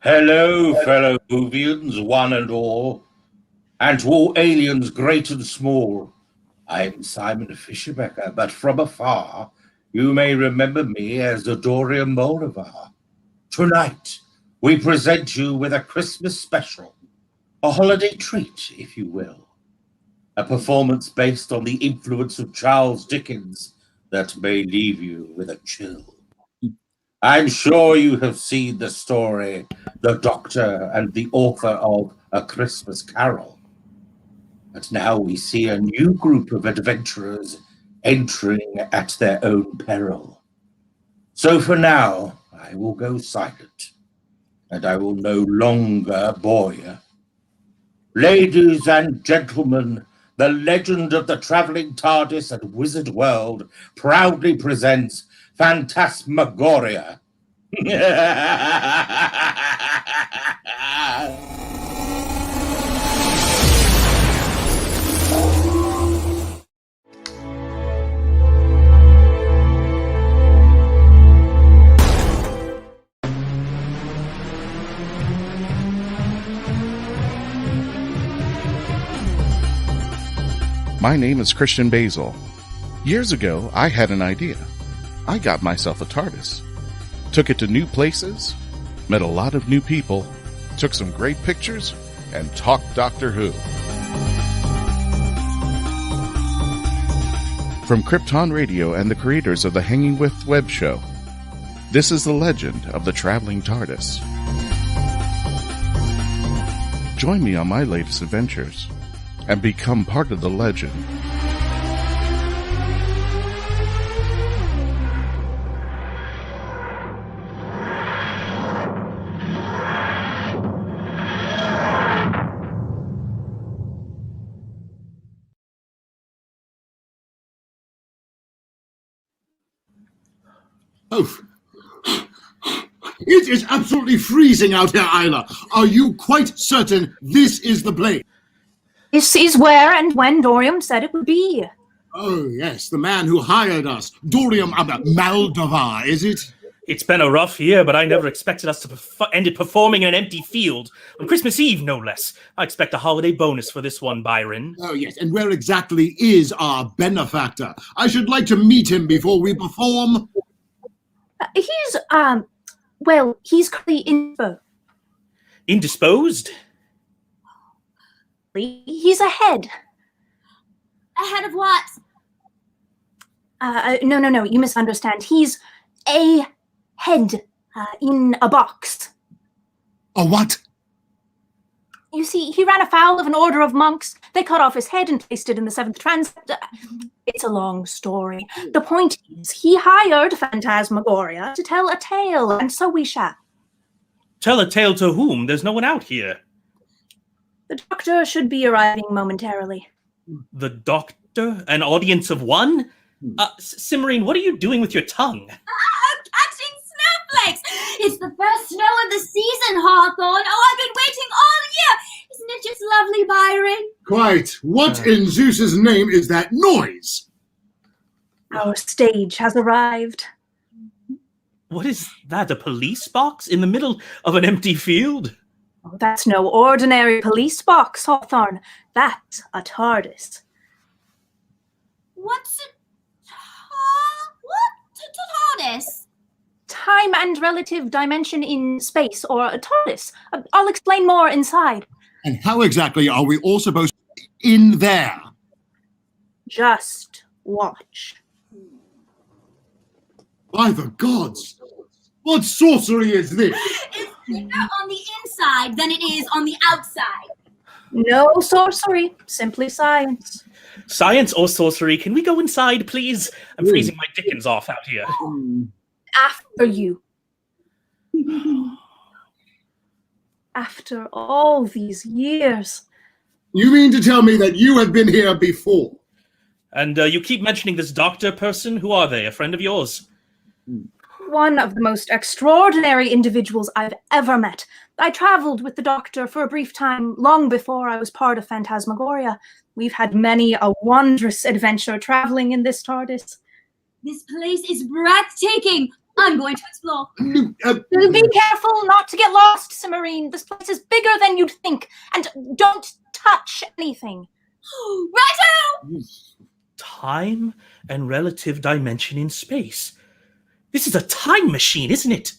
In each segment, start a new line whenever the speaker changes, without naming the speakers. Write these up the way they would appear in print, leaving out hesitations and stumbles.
Hello, fellow Whovians, one and all, and to all aliens great and small. I'm Simon Fisher-Becker, but from afar, you may remember me as the Dorium Maldovar. Tonight, we present you with a Christmas special, a holiday treat, if you will. A performance based on the influence of Charles Dickens that may leave you with a chill. I'm sure you have seen the story, The Doctor and the Author of A Christmas Carol. But now we see a new group of adventurers entering at their own peril. So for now, I will go silent, and I will no longer bore you. Ladies and gentlemen, the legend of the Traveling TARDIS and Wizard World proudly presents Phantasmagoria.
My name is Christian Basil. Years ago, I had an idea. I got myself a TARDIS. Took it to new places, met a lot of new people, took some great pictures, and talked Doctor Who. From Krypton Radio and the creators of the Hanging With web show, this is the legend of the Traveling TARDIS. Join me on my latest adventures and become part of the legend.
Oh, it is absolutely freezing out here, Isla. Are you quite certain this is the place?
This is where and when Dorium said it would be.
Oh, yes, the man who hired us. Dorium Maldovar, is it?
It's been a rough year, but I never expected us to end it performing in an empty field. On Christmas Eve, no less. I expect a holiday bonus for this one, Byron.
Oh, yes, and where exactly is our benefactor? I should like to meet him before we perform.
He's currently
indisposed?
He's ahead.
Ahead of what?
No, you misunderstand. He's a head in a box.
A what?
You see, he ran afoul of an order of monks. They cut off his head and placed it in the seventh transept. It's a long story. The point is, he hired Phantasmagoria to tell a tale, and so we shall.
Tell a tale to whom? There's no one out here.
The Doctor should be arriving momentarily.
The Doctor? An audience of one? Cimarine, what are you doing with your tongue?
Catching snowflakes! It's the first snow of the season, Hawthorne! Oh, I've been waiting all year! Isn't it just lovely, Byron?
Quite. What in Zeus's name is that noise?
Our stage has arrived.
What is that, a police box in the middle of an empty field?
Oh, that's no ordinary police box, Hawthorne. That's a TARDIS.
What's a TARDIS?
Time and relative dimension in space, or a TARDIS. I'll explain more inside.
And how exactly are we all supposed to be in there?
Just watch.
By the gods! What sorcery is this?
It's bigger on the inside than it is on the outside.
No sorcery, simply science.
Science or sorcery? Can we go inside, please? I'm freezing my Dickens off out here.
After you. After all these years.
You mean to tell me that you have been here before?
And you keep mentioning this doctor person. Who are they? A friend of yours?
One of the most extraordinary individuals I've ever met. I traveled with the Doctor for a brief time long before I was part of Phantasmagoria. We've had many a wondrous adventure traveling in this TARDIS.
This place is breathtaking. I'm going to explore.
Be careful not to get lost, Simmarine. This place is bigger than you'd think. And don't touch anything.
Righto!
Time and relative dimension in space. This is a time machine, isn't it?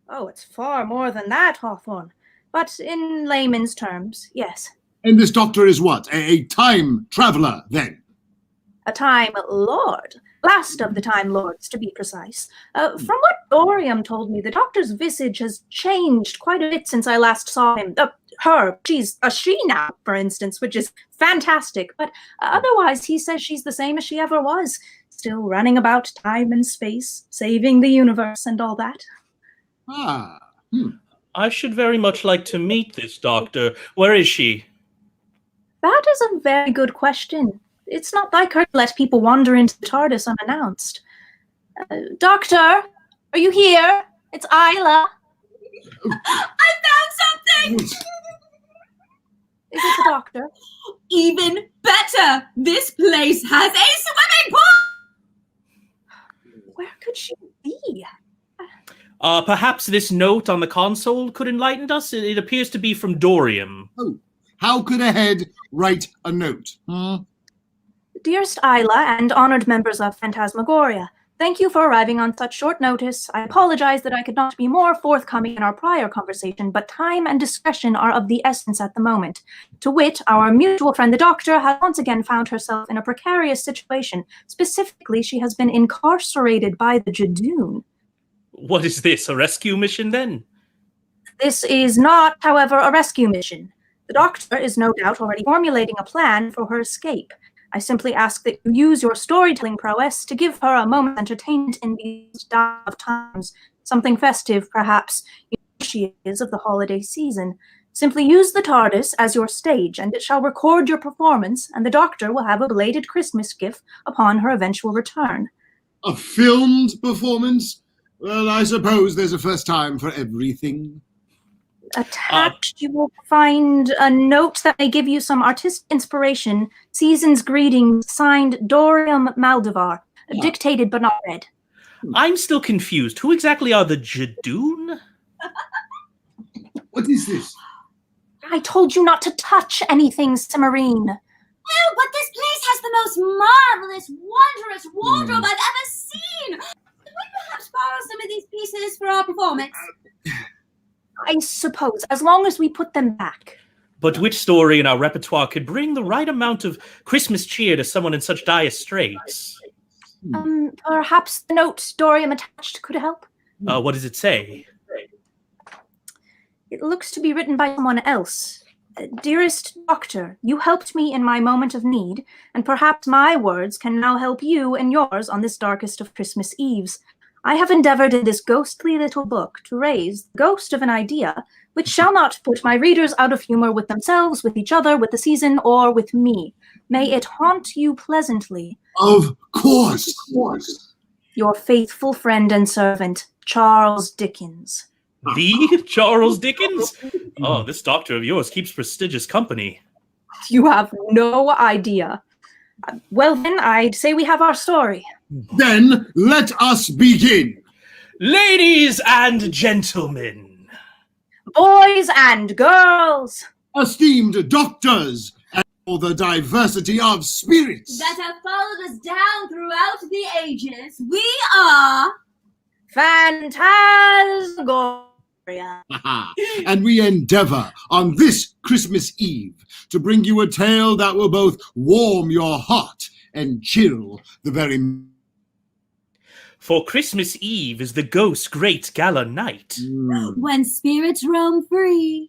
Oh, it's far more than that, Hawthorne. But in layman's terms, yes.
And this doctor is what? A time traveler, then?
A Time Lord. Last of the Time Lords, to be precise. From what Dorium told me, the doctor's visage has changed quite a bit since I last saw him. Her. She's a she now, for instance, which is fantastic. But otherwise, he says she's the same as she ever was. Still running about time and space, saving the universe and all that.
I should very much like to meet this doctor. Where is she?
That is a very good question. It's not like her to let people wander into the TARDIS unannounced. Doctor, are you here? It's Isla.
I found something!
Is it the doctor?
Even better! This place has a swimming pool!
Where could she be?
Perhaps this note on the console could enlighten us? It appears to be from Dorium.
Oh, how could a head write a note?
Dearest Isla and honored members of Phantasmagoria, thank you for arriving on such short notice. I apologize that I could not be more forthcoming in our prior conversation, but time and discretion are of the essence at the moment. To wit, our mutual friend the Doctor has once again found herself in a precarious situation. Specifically, she has been incarcerated by the Jadoon.
What is this, a rescue mission then?
This is not, however, a rescue mission. The Doctor is no doubt already formulating a plan for her escape. I simply ask that you use your storytelling prowess to give her a moment's entertainment in these dire of times, something festive, perhaps. You know she is of the holiday season. Simply use the TARDIS as your stage, and it shall record your performance, and the Doctor will have a belated Christmas gift upon her eventual return.
A filmed performance? Well, I suppose there's a first time for everything.
Attached, you will find a note that may give you some artistic inspiration. Season's greetings, signed Dorium Maldovar. Dictated but not read.
I'm still confused. Who exactly are the Jadoon?
What is this?
I told you not to touch anything, Simmarine.
Oh, but this place has the most marvelous, wondrous wardrobe I've ever seen. Could we perhaps borrow some of these pieces for our performance?
I suppose, as long as we put them back.
But which story in our repertoire could bring the right amount of Christmas cheer to someone in such dire straits?
Perhaps the note Dorium attached could help?
What does it say?
It looks to be written by someone else. Dearest Doctor, you helped me in my moment of need, and perhaps my words can now help you and yours on this darkest of Christmas Eves. I have endeavored in this ghostly little book to raise the ghost of an idea which shall not put my readers out of humor with themselves, with each other, with the season, or with me. May it haunt you pleasantly.
Of course.
Your faithful friend and servant, Charles Dickens.
The Charles Dickens? Oh, this doctor of yours keeps prestigious company.
You have no idea. Well, then, I'd say we have our story.
Then let us begin.
Ladies and gentlemen.
Boys and girls.
Esteemed doctors, and all the diversity of spirits
That have followed us down throughout the ages, we are...
Phantasmagoria.
And we endeavor on this Christmas Eve to bring you a tale that will both warm your heart and chill the very...
For Christmas Eve is the ghost's great gala night.
When spirits roam free.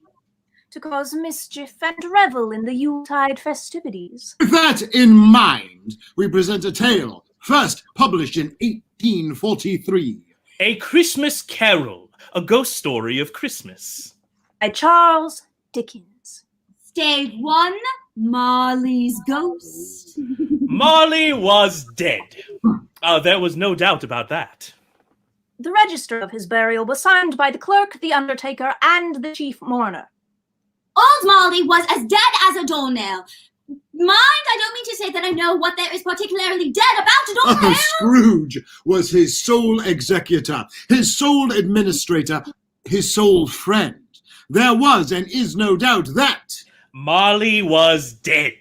To cause mischief and revel in the Yuletide festivities.
With that in mind, we present a tale first published in 1843.
A Christmas Carol, a ghost story of Christmas.
By Charles Dickens.
Stage 1, Marley's Ghost.
Marley was dead. There was no doubt about that.
The register of his burial was signed by the clerk, the undertaker, and the chief mourner.
Old Marley was as dead as a doornail. Mind, I don't mean to say that I know what there is particularly dead about it all.
Oh, Scrooge was his sole executor, his sole administrator, his sole friend. There was and is no doubt that
Marley was dead.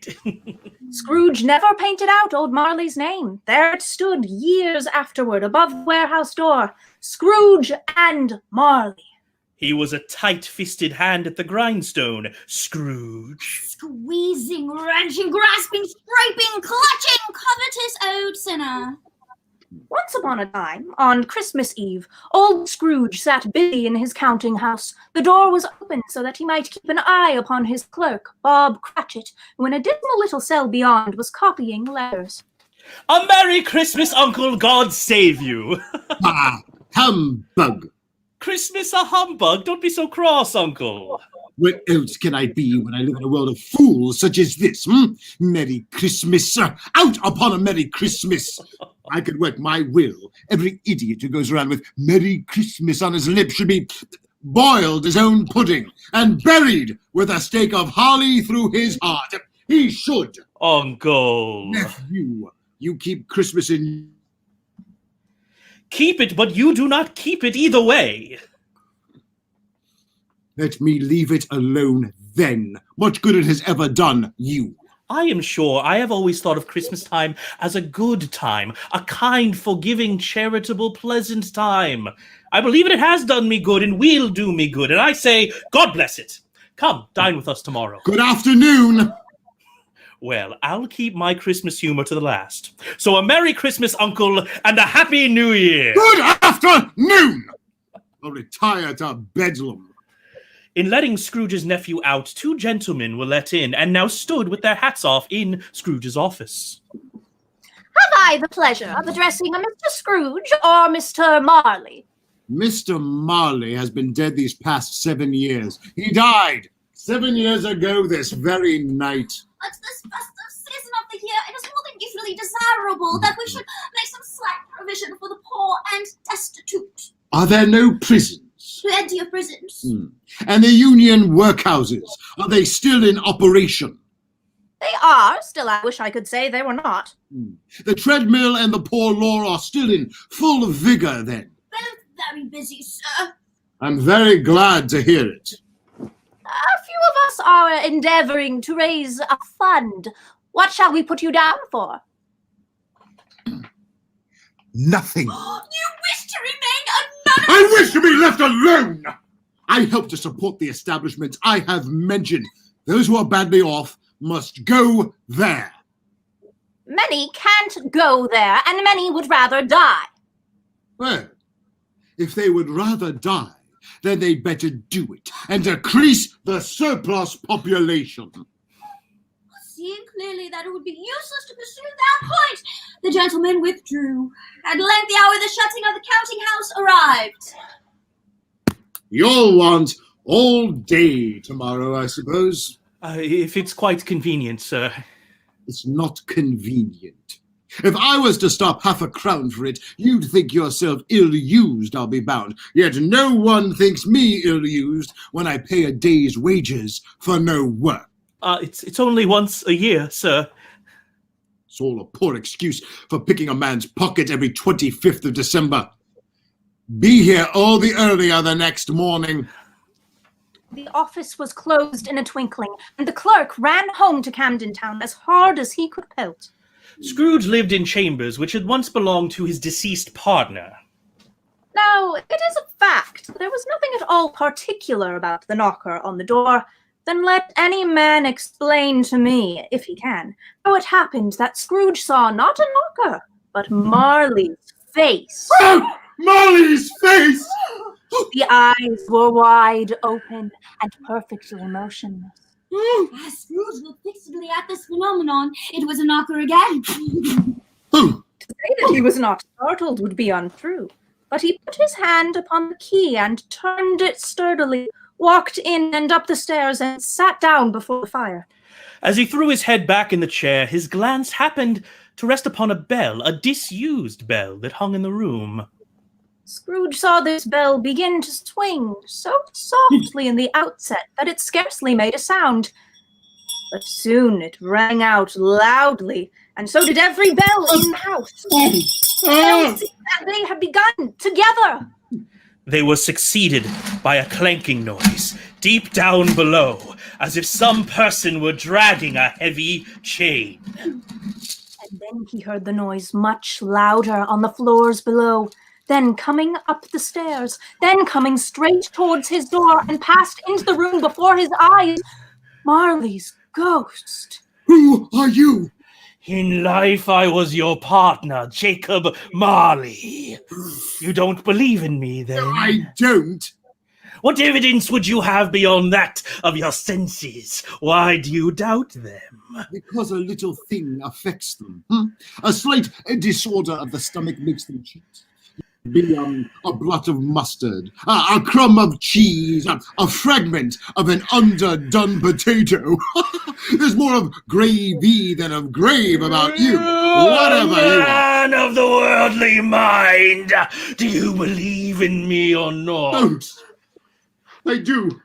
Scrooge never painted out old Marley's name. There it stood years afterward above the warehouse door. Scrooge and Marley.
He was a tight-fisted hand at the grindstone, Scrooge.
Squeezing, wrenching, grasping, scraping, clutching, covetous old sinner.
Once upon a time, on Christmas Eve, old Scrooge sat busy in his counting house. The door was open so that he might keep an eye upon his clerk, Bob Cratchit, who in a dismal little cell beyond was copying letters.
A Merry Christmas, Uncle, God save you.
ah, humbug.
Christmas a humbug? Don't be so cross, Uncle.
What else can I be when I live in a world of fools such as this? Merry Christmas, sir. Out upon a Merry Christmas. I could work my will. Every idiot who goes around with Merry Christmas on his lips should be boiled his own pudding and buried with a stake of holly through his heart. He should.
Uncle.
Nephew, you keep Christmas in...
Keep it, but you do not keep it either way.
Let me leave it alone then. What good it has ever done you.
I am sure I have always thought of Christmas time as a good time, a kind, forgiving, charitable, pleasant time. I believe it has done me good and will do me good, and I say, God bless it. Come, dine with us tomorrow.
Good afternoon.
Well, I'll keep my Christmas humor to the last. So a Merry Christmas, Uncle, and a Happy New Year.
Good afternoon. I'll retire to Bedlam.
In letting Scrooge's nephew out, two gentlemen were let in and now stood with their hats off in Scrooge's office.
Have I the pleasure of addressing a Mr. Scrooge or Mr. Marley?
Mr. Marley has been dead these past 7 years. He died 7 years ago this very night.
At this festive season of the year, it is more than usually desirable that we should make some slight provision for the poor and destitute.
Are there no prisons?
Plenty of prisons.
And the union workhouses, are they still in operation?
They are. Still, I wish I could say they were not.
The treadmill and the poor law are still in full vigor then?
Both very busy, sir.
I'm very glad to hear it.
A few of us are endeavoring to raise a fund. What shall we put you down for?
Nothing.
You wish to remain anonymous?
I wish to be left alone! I help to support the establishments I have mentioned. Those who are badly off must go there.
Many can't go there, and many would rather die.
Well, if they would rather die, then they'd better do it and decrease the surplus population.
Seeing clearly that it would be useless to pursue that point, the gentlemen withdrew. At length the hour of the shutting of the counting house arrived.
You'll want all day tomorrow, I suppose.
If it's quite convenient, sir.
It's not convenient. If I was to stop half a crown for it, you'd think yourself ill-used, I'll be bound. Yet no one thinks me ill-used when I pay a day's wages for no work.
It's only once a year, sir.
It's all a poor excuse for picking a man's pocket every 25th of December. Be here all the earlier the next morning.
The office was closed in a twinkling, and the clerk ran home to Camden Town as hard as he could pelt.
Scrooge lived in chambers which had once belonged to his deceased partner.
Now, it is a fact there was nothing at all particular about the knocker on the door. Then let any man explain to me, if he can, how it happened that Scrooge saw not a knocker, but Marley's face.
Oh, Molly's face!
The eyes were wide open and perfectly motionless.
As Scrooge looked fixedly at this phenomenon, it was a knocker again.
Oh,
To say that he was not startled would be untrue, but he put his hand upon the key and turned it sturdily, walked in and up the stairs, and sat down before the fire.
As he threw his head back in the chair, his glance happened to rest upon a bell, a disused bell that hung in the room.
Scrooge saw this bell begin to swing so softly in the outset that it scarcely made a sound. But soon it rang out loudly, and so did every bell in the house. Bells that they had begun together.
They were succeeded by a clanking noise deep down below, as if some person were dragging a heavy chain.
And then he heard the noise much louder on the floors below, then coming up the stairs, then coming straight towards his door, and passed into the room before his eyes, Marley's ghost.
Who are you?
In life, I was your partner, Jacob Marley. You don't believe in me, then?
I don't.
What evidence would you have beyond that of your senses? Why do you doubt them?
Because a little thing affects them. A slight disorder of the stomach makes them cheat. Be a blot of mustard, a crumb of cheese, a fragment of an underdone potato. There's more of gravy than of grave about you. Whatever you are.
Man of the worldly mind, do you believe in me or not?
No, I do.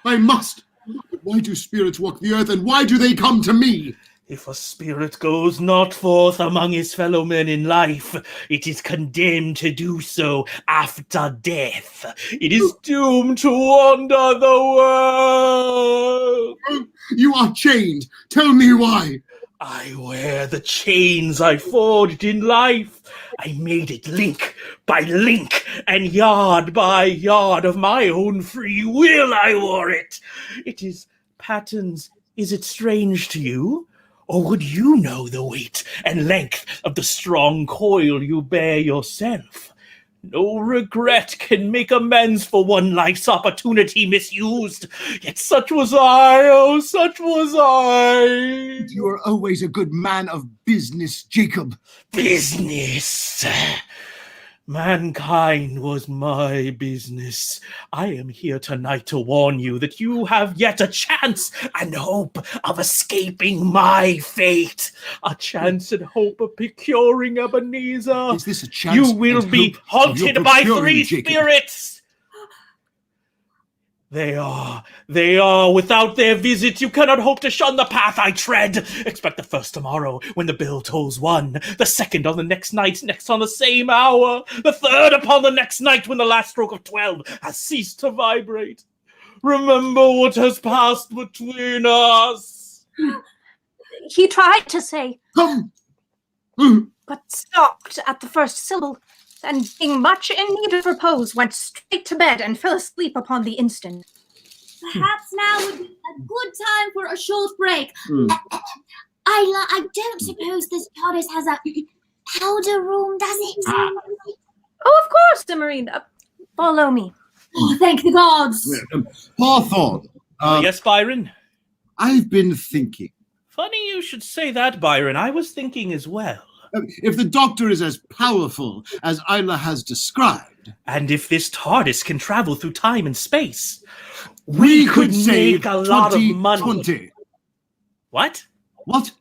I must. But why do spirits walk the earth, and why do they come to me?
If a spirit goes not forth among his fellow men in life, it is condemned to do so after death. It is doomed to wander the world.
You are chained. Tell me why.
I wear the chains I forged in life. I made it link by link and yard by yard of my own free will I wore it. It is patterns. Is it strange to you? Or would you know the weight and length of the strong coil you bear yourself? No regret can make amends for one life's opportunity misused. Yet such was I, oh, such was I.
You are always a good man of business, Jacob.
Business. Mankind was my business. I am here tonight to warn you that you have yet a chance and hope of escaping my fate. A chance and hope of procuring Ebenezer.
Is this a chance?
You will be haunted by three
Jacob?
spirits. They are. Without their visit, you cannot hope to shun the path I tread. Expect the first tomorrow, when the bell tolls 1, the second on the next night, next on the same hour, the third upon the next night, when the last stroke of 12 has ceased to vibrate. Remember what has passed between us.
He tried to say,
Come.
but stopped at the first syllable, and being much in need of repose, went straight to bed and fell asleep upon the instant.
Perhaps now would be a good time for a short break. Isla, I don't suppose this TARDIS has a powder room, does it?
Oh, of course, Marine. Follow me.
Oh, thank the gods.
Hawthorne.
Yes, Byron?
I've been thinking.
Funny you should say that, Byron. I was thinking as well.
If the Doctor is as powerful as Isla has described,
And if this TARDIS can travel through time and space,
we could save
make a lot of money.
2020.
What?
What?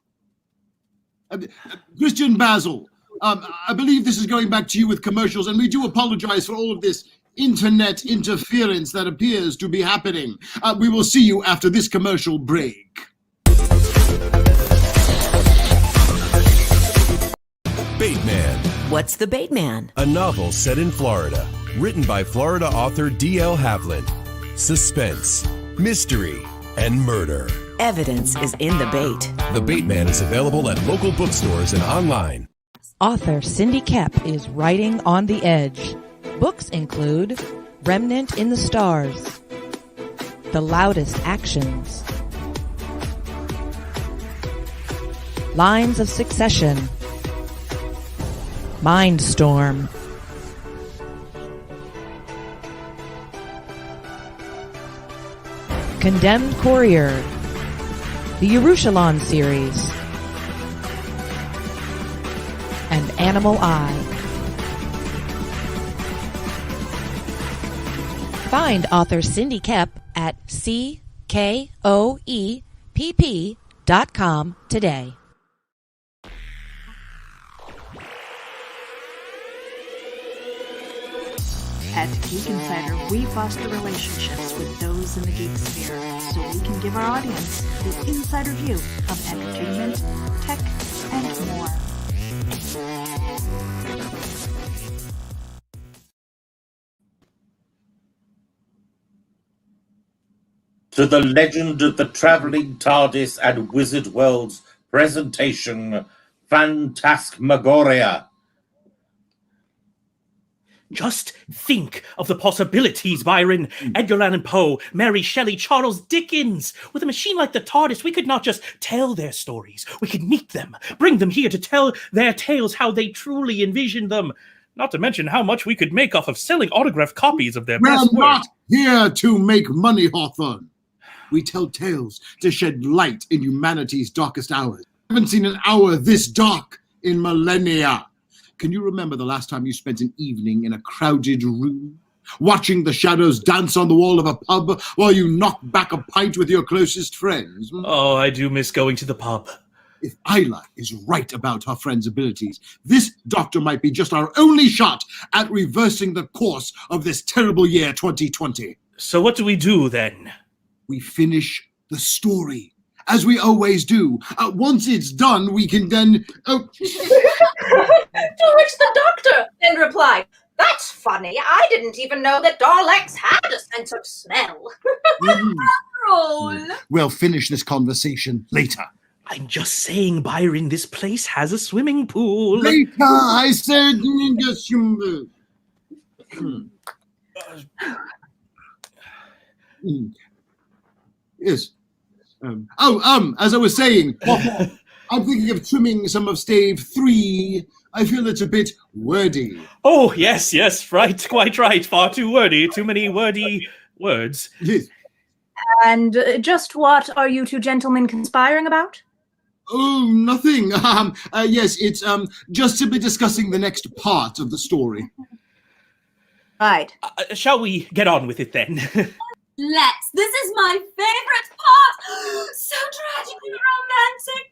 Christian Basil, I believe this is going back to you with commercials, and we do apologize for all of this internet interference that appears to be happening. We will see you after this commercial break.
Bateman,
What's the Bateman?
a novel set in Florida, written by Florida author D.L. Havlin. Suspense, mystery, and murder.
Evidence is in the bait.
The Bateman is available at local bookstores and online.
Author Cindy Kep is writing on the edge. Books include Remnant in the Stars, The Loudest Actions, Lines of Succession, Mindstorm, Condemned Courier, the Yerushalayim series, and Animal Eye. Find author Cindy Kep at CKOEPP.com today.
At Geek Insider, we foster relationships with those in the geek sphere so we can give our audience the insider view of entertainment, tech, and more.
To the legend of the Traveling TARDIS and Wizard World's presentation, Phantasmagoria.
Just think of the possibilities, Byron. Edgar Allan Poe, Mary Shelley, Charles Dickens. With a machine like the TARDIS, we could not just tell their stories. We could meet them, bring them here to tell their tales how they truly envisioned them. Not to mention how much we could make off of selling autographed copies of their best
We're not
work.
here to make money, Hawthorne. We tell tales to shed light in humanity's darkest hours. I haven't seen an hour this dark in millennia. Can you remember the last time you spent an evening in a crowded room, watching the shadows dance on the wall of a pub while you knock back a pint with your closest friends?
Oh, I do miss going to the pub.
If Isla is right about her friend's abilities, this doctor might be just our only shot at reversing the course of this terrible year 2020.
So what do we do then?
We finish the story, as we always do. Once it's done, we can then...
To which the doctor then replied, "That's funny. I didn't even know that Daleks had a sense of smell." Roll.
We'll finish this conversation later.
I'm just saying, Byron, this place has a swimming pool.
Later, I said... Yes. As I was saying, I'm thinking of trimming some of stave 3. I feel it's a bit wordy.
Oh, yes, right, quite right. Far too wordy, too many wordy words.
Yes.
And just what are you two gentlemen conspiring about?
Oh, nothing. Yes, it's just simply discussing the next part of the story.
Right.
Shall we get on with it then?
Let's. This is my favorite part. So tragically romantic.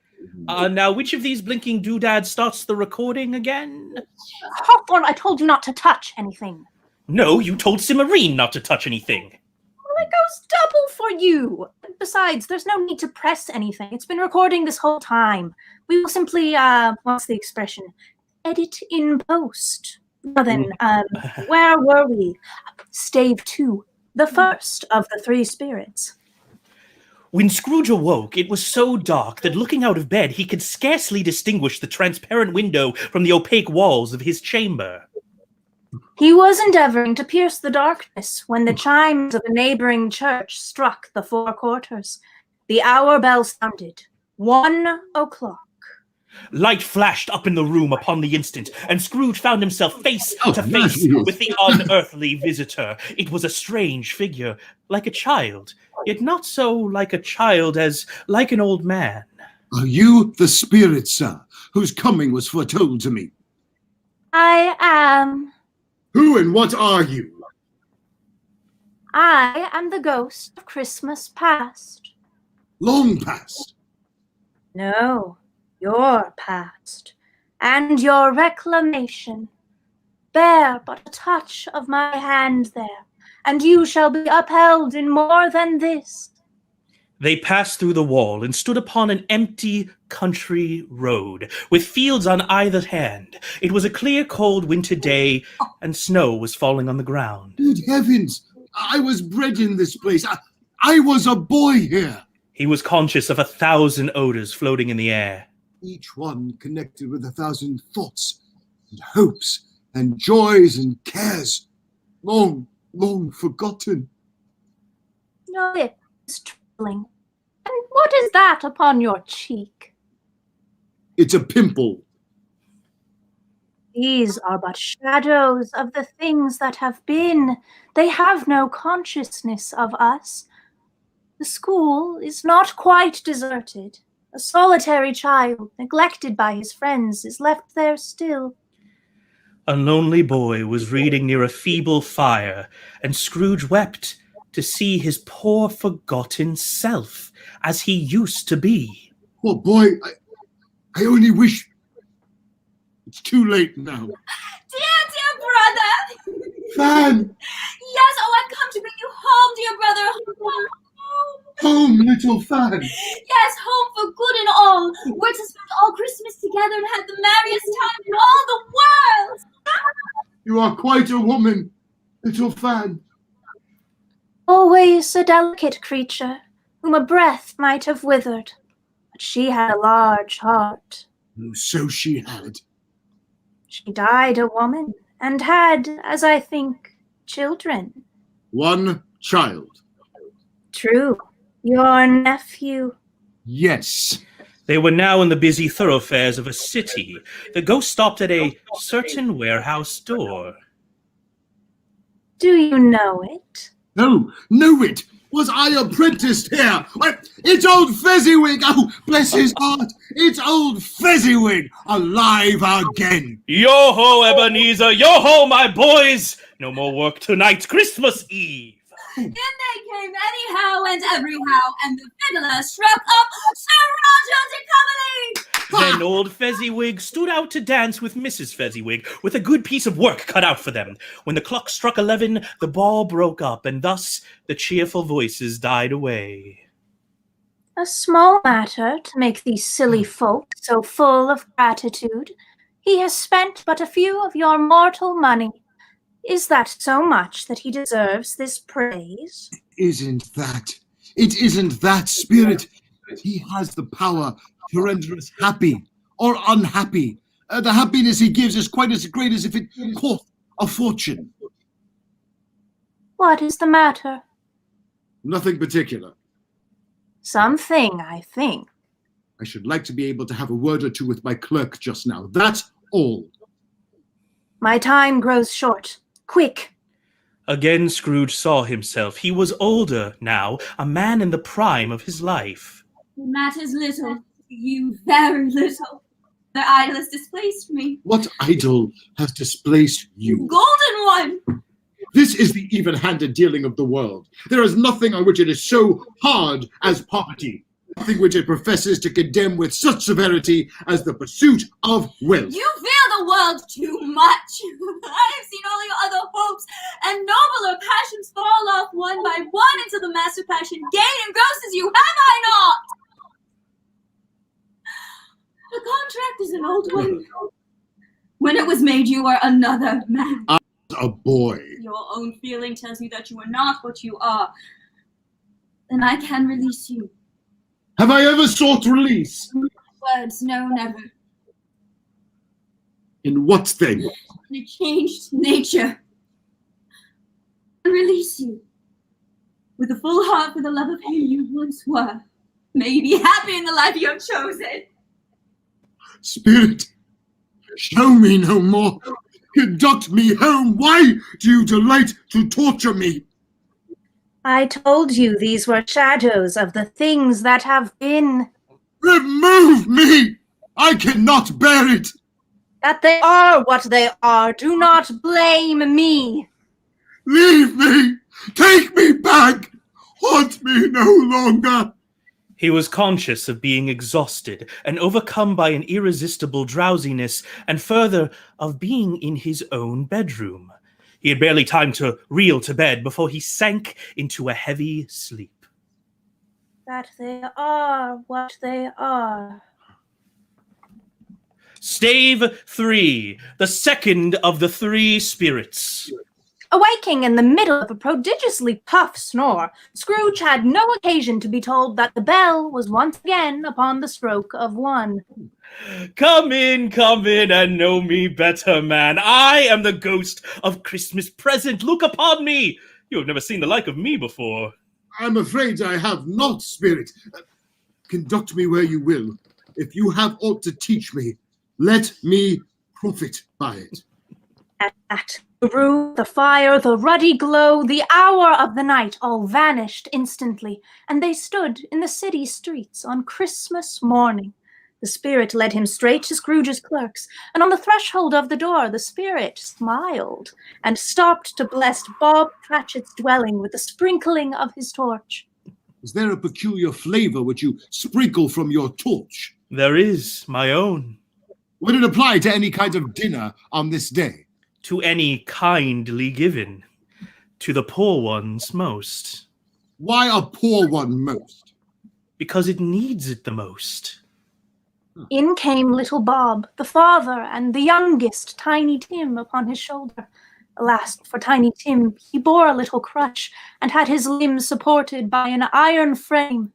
Now, which of these blinking doodads starts the recording again?
Hawthorne, I told you not to touch anything.
No, you told Cimarine not to touch anything.
Well, it goes double for you. Besides, there's no need to press anything. It's been recording this whole time. We will simply, what's the expression? Edit in post. Well then, where were we? Stave 2. The first of the 3 spirits.
When Scrooge awoke, it was so dark that looking out of bed, he could scarcely distinguish the transparent window from the opaque walls of his chamber.
He was endeavoring to pierce the darkness when the chimes of a neighboring church struck the 4 quarters. The hour bell sounded. 1 o'clock.
Light flashed up in the room upon the instant, and Scrooge found himself face to face with the unearthly visitor. It was a strange figure, like a child, yet not so like a child as like an old man.
Are you the spirit, sir, whose coming was foretold to me?
I am.
Who and what are you?
I am the ghost of Christmas past.
Long past.
No. Your past, and your reclamation. Bear but a touch of my hand there, and you shall be upheld in more than this.
They passed through the wall and stood upon an empty country road, with fields on either hand. It was a clear, cold winter day, and snow was falling on the ground.
Good heavens! I was bred in this place. I was a boy here.
He was conscious of 1,000 odors floating in the air.
Each one connected with 1,000 thoughts and hopes and joys and cares, long, long forgotten.
Your lip is trembling. And what is that upon your cheek?
It's a pimple.
These are but shadows of the things that have been. They have no consciousness of us. The school is not quite deserted. A solitary child, neglected by his friends, is left there still.
A lonely boy was reading near a feeble fire, and Scrooge wept to see his poor forgotten self as he used to be.
Poor boy, I only wish... It's too late now.
Dear brother!
Fan!
Yes, oh, I've come to bring you home, dear brother.
Home, little Fan!
Yes, home for good and all. We're to spend all Christmas together and have the merriest time in all the world.
You are quite a woman, little Fan.
Always a delicate creature, whom a breath might have withered. But she had a large heart.
So she had.
She died a woman, and had, as I think, children.
One child.
True. Your nephew.
Yes.
They were now in the busy thoroughfares of a city. The ghost stopped at a certain warehouse door.
Do you know it?
No, know it. Was I apprenticed here? It's old Fezziwig. Oh, bless his heart. It's old Fezziwig, alive again.
Yo-ho, Ebenezer! Yo-ho, my boys! No more work tonight, Christmas Eve!
In they came anyhow and everyhow, and the fiddler struck up Sir Roger de Coverley!
Then old Fezziwig stood out to dance with Mrs. Fezziwig, with a good piece of work cut out for them. When the clock struck 11, the ball broke up, and thus the cheerful voices died away.
A small matter to make these silly folk so full of gratitude. He has spent but a few of your mortal money. Is that so much that he deserves this praise?
It isn't that, Spirit. He has the power to render us happy or unhappy. The happiness he gives is quite as great as if it cost a fortune.
What is the matter?
Nothing particular.
Something, I think.
I should like to be able to have a word or two with my clerk just now. That's all.
My time grows short. Quick.
Again Scrooge saw himself. He was older now, a man in the prime of his life.
It matters little, you very little. The idol has displaced me.
What idol has displaced you?
Golden one!
This is the even-handed dealing of the world. There is nothing on which it is so hard as poverty. Nothing which it professes to condemn with such severity as the pursuit of wealth.
You fear the world too much. I have seen all your other hopes and nobler passions fall off one by one into the master passion gain and gross as you, have I not? The contract is an old one. When it was made, you were another man.
I was a boy.
Your own feeling tells you that you are not what you are. Then I can release you.
Have I ever sought release?
Words, no, never.
In what then?
In a changed nature. Release you. With a full heart for the love of him you once were. May you be happy in the life you have chosen.
Spirit, show me no more. Conduct me home. Why do you delight to torture me?
I told you these were shadows of the things that have been.
Remove me! I cannot bear it!
That they are what they are. Do not blame me.
Leave me! Take me back! Haunt me no longer!
He was conscious of being exhausted and overcome by an irresistible drowsiness, and further, of being in his own bedroom. He had barely time to reel to bed before he sank into a heavy sleep.
That they are what they are.
Stave 3, the second of the three spirits.
Awaking in the middle of a prodigiously puff snore, Scrooge had no occasion to be told that the bell was once again upon the stroke of 1.
Come in, and know me better, man. I am the ghost of Christmas present. Look upon me. You have never seen the like of me before.
I'm afraid I have not, Spirit. Conduct me where you will. If you have aught to teach me, let me profit by it.
At that, the room, the fire, the ruddy glow, the hour of the night all vanished instantly, and they stood in the city streets on Christmas morning. The spirit led him straight to Scrooge's clerk's, and on the threshold of the door the spirit smiled and stopped to bless Bob Cratchit's dwelling with the sprinkling of his torch.
Is there a peculiar flavor which you sprinkle from your torch?
There is, my own.
Would it apply to any kind of dinner on this day?
to any kindly given, to the poor ones most.
Why a poor one most?
Because it needs it the most.
In came little Bob, the father, and the youngest, Tiny Tim, upon his shoulder. Alas, for Tiny Tim, he bore a little crutch, and had his limbs supported by an iron frame.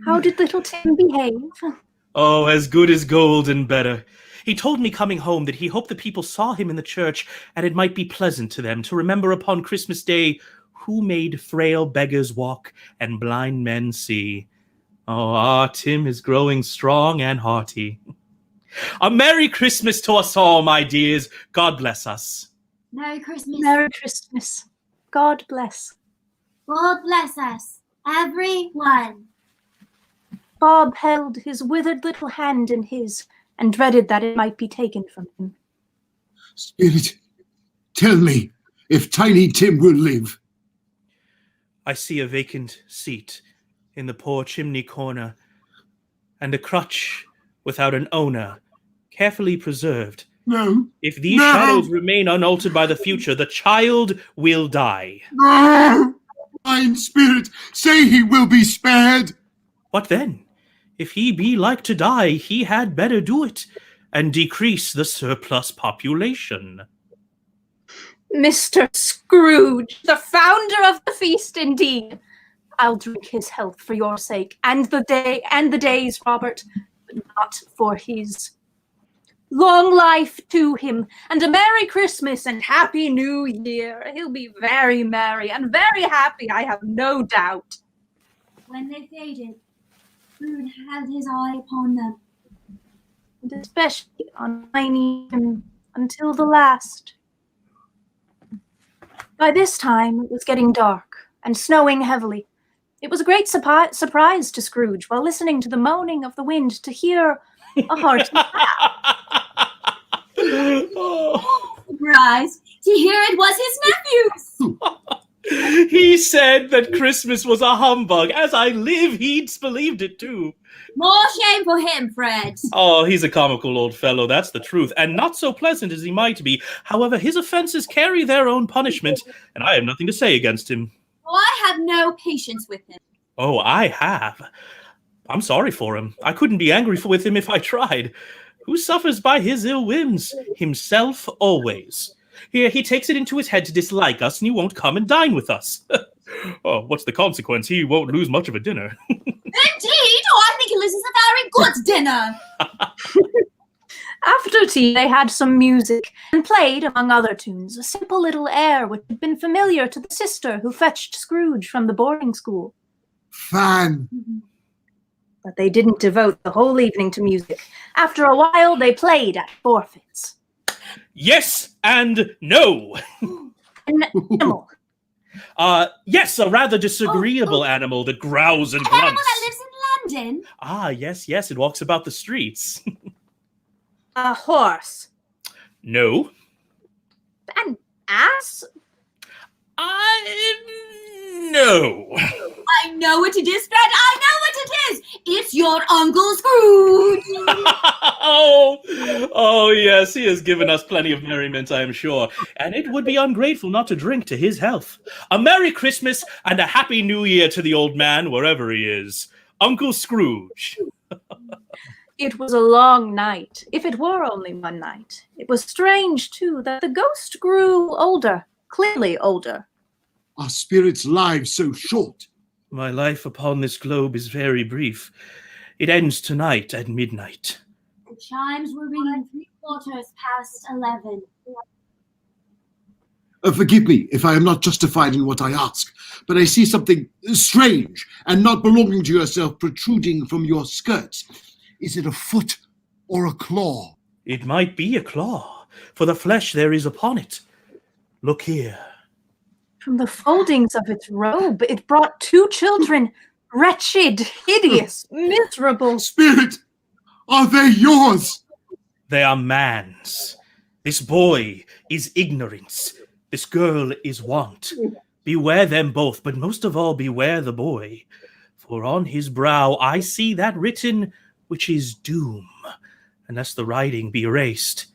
How did little Tim behave?
Oh, as good as gold and better. He told me coming home that he hoped the people saw him in the church, and it might be pleasant to them to remember upon Christmas Day who made frail beggars walk and blind men see. Oh, our Tim is growing strong and hearty. A Merry Christmas to us all, my dears. God bless us.
Merry Christmas.
Merry Christmas. God bless.
God bless us, everyone.
Bob held his withered little hand in his, and dreaded that it might be taken from him.
Spirit, tell me if Tiny Tim will live.
I see a vacant seat in the poor chimney corner, and a crutch without an owner, carefully preserved.
No.
If these shadows remain unaltered by the future, the child will die.
No! Kind Spirit, say he will be spared.
What then? If he be like to die, he had better do it, and decrease the surplus population.
Mr. Scrooge, the founder of the feast indeed. I'll drink his health for your sake, and the days, Robert, but not for his. Long life to him, and a Merry Christmas and Happy New Year. He'll be very merry and very happy, I have no doubt.
When they faded, Scrooge had his eye upon them.
And especially on Tiny Tim until the last. By this time, it was getting dark and snowing heavily. It was a great surprise to Scrooge, while listening to the moaning of the wind, to hear a hearty laugh.
Surprise to hear it was his nephew's.
He said that Christmas was a humbug. As I live, he'd believed it too.
More shame for him, Fred.
Oh, he's a comical old fellow, that's the truth, and not so pleasant as he might be. However, his offenses carry their own punishment, and I have nothing to say against him.
Oh, I have no patience with him.
Oh, I have. I'm sorry for him. I couldn't be angry with him if I tried. Who suffers by his ill whims? Himself always. Here, he takes it into his head to dislike us, and he won't come and dine with us. Oh, what's the consequence? He won't lose much of a dinner.
Indeed? Oh, I think he loses a very good dinner.
After tea, they had some music and played, among other tunes, a simple little air which had been familiar to the sister who fetched Scrooge from the boarding school.
Fan.
But they didn't devote the whole evening to music. After a while, they played at forfeits.
Yes and no.
An animal.
Yes, a rather disagreeable animal that growls and
An
grunts.
animal that lives in London?
Ah, yes, it walks about the streets.
A horse.
No.
An ass?
No.
I know what it is, Fred. I know what it is. It's your Uncle Scrooge.
Oh, yes, he has given us plenty of merriment, I am sure. And it would be ungrateful not to drink to his health. A Merry Christmas and a Happy New Year to the old man, wherever he is. Uncle Scrooge.
It was a long night, if it were only one night. It was strange, too, that the ghost grew older, clearly older.
Our spirits' lives so short.
My life upon this globe is very brief. It ends tonight at midnight.
The chimes were ringing 11:15.
Forgive me if I am not justified in what I ask, but I see something strange and not belonging to yourself protruding from your skirts. Is it a foot or a claw?
It might be a claw, for the flesh there is upon it. Look here.
From the foldings of its robe, it brought two children, wretched, hideous, miserable.
Spirit, are they yours?
They are man's. This boy is ignorance. This girl is want. Beware them both, but most of all beware the boy. For on his brow I see that written which is doom, unless the writing be erased.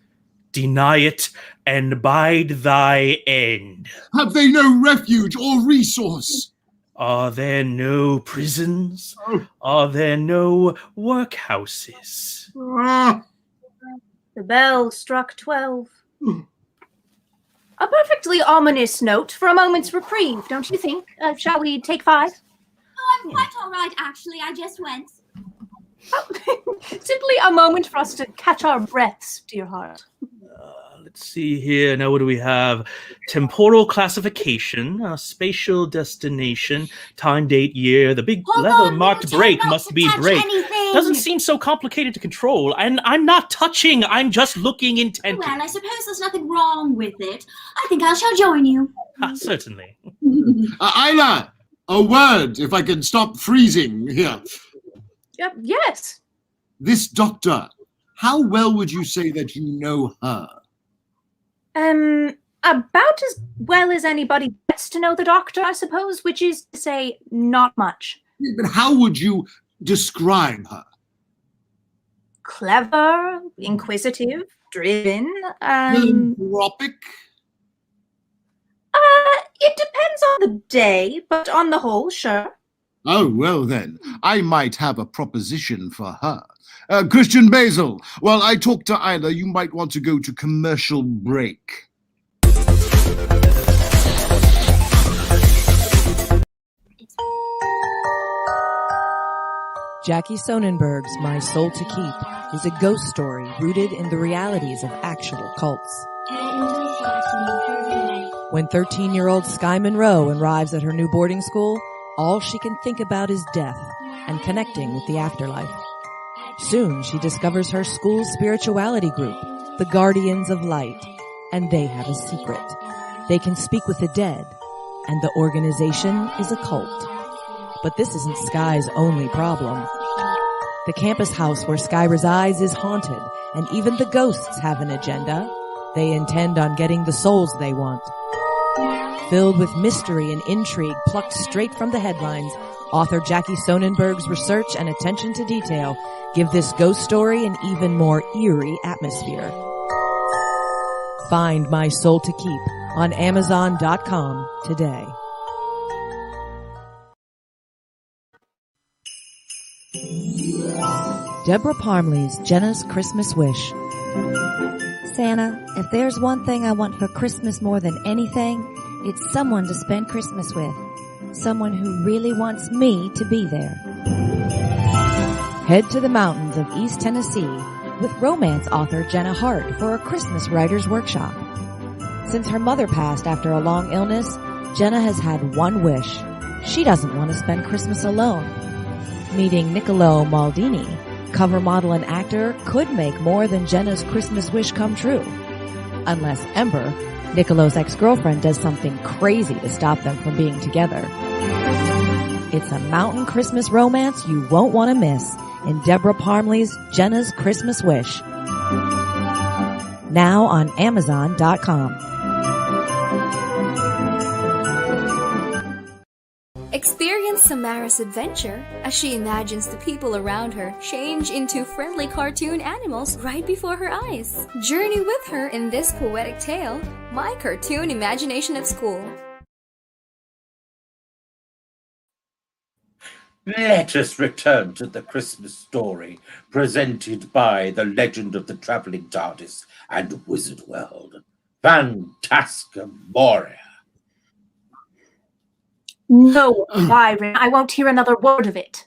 Deny it and bide thy end.
Have they no refuge or resource?
Are there no prisons?
Oh.
Are there no workhouses?
Ah.
The bell struck 12. A perfectly ominous note for a moment's reprieve, don't you think? Shall we take 5?
Oh, I'm quite all right, actually. I just went.
Simply a moment for us to catch our breaths, dear heart.
Let's see here. Now, what do we have? Temporal classification, spatial destination, time, date, year. The big
Hold
leather
on,
marked
we'll
break
try not
must
to
be
touch
break.
anything.
Doesn't seem so complicated to control. And I'm not touching. I'm just looking intently.
Well, I suppose there's nothing wrong with it. I think I shall join you.
Certainly.
Isla, a word, if I can stop freezing here.
Yes.
This doctor, how well would you say that you know her?
About as well as anybody gets to know the doctor, I suppose, which is to say, not much.
But how would you describe her?
Clever, inquisitive, driven,
Philanthropic?
It depends on the day, but on the whole, sure.
Oh, well then, I might have a proposition for her. Christian Basil, while I talk to Isla, you might want to go to commercial break.
Jackie Sonnenberg's My Soul to Keep is a ghost story rooted in the realities of actual cults. When 13-year-old Sky Monroe arrives at her new boarding school, all she can think about is death and connecting with the afterlife. Soon she discovers her school's spirituality group, the Guardians of Light, and they have a secret. They can speak with the dead, and the organization is a cult. But this isn't Sky's only problem. The campus house where Sky resides is haunted, and even the ghosts have an agenda. They intend on getting the souls they want. Filled with mystery and intrigue plucked straight from the headlines, author Jackie Sonnenberg's research and attention to detail give this ghost story an even more eerie atmosphere. Find My Soul to Keep on Amazon.com today. Deborah Parmley's Jenna's Christmas Wish.
Santa, if there's one thing I want for Christmas more than anything, it's someone to spend Christmas with. Someone who really wants me to be there.
Head to the mountains of East Tennessee with romance author Jenna Hart for a Christmas writer's workshop. Since her mother passed after a long illness, Jenna has had one wish. She doesn't want to spend Christmas alone. Meeting Niccolò Maldini, cover model and actor, could make more than Jenna's Christmas wish come true. Unless Ember, Niccolo's ex-girlfriend, does something crazy to stop them from being together. It's a mountain Christmas romance you won't want to miss in Deborah Parmley's Jenna's Christmas Wish. Now on Amazon.com.
Experience Samara's adventure as she imagines the people around her change into friendly cartoon animals right before her eyes. Journey with her in this poetic tale, My Cartoon Imagination at School.
Let us return to the Christmas story presented by the legend of the Traveling TARDIS and Wizard World, Phantasmagoria.
No, Byron, I won't hear another word of it.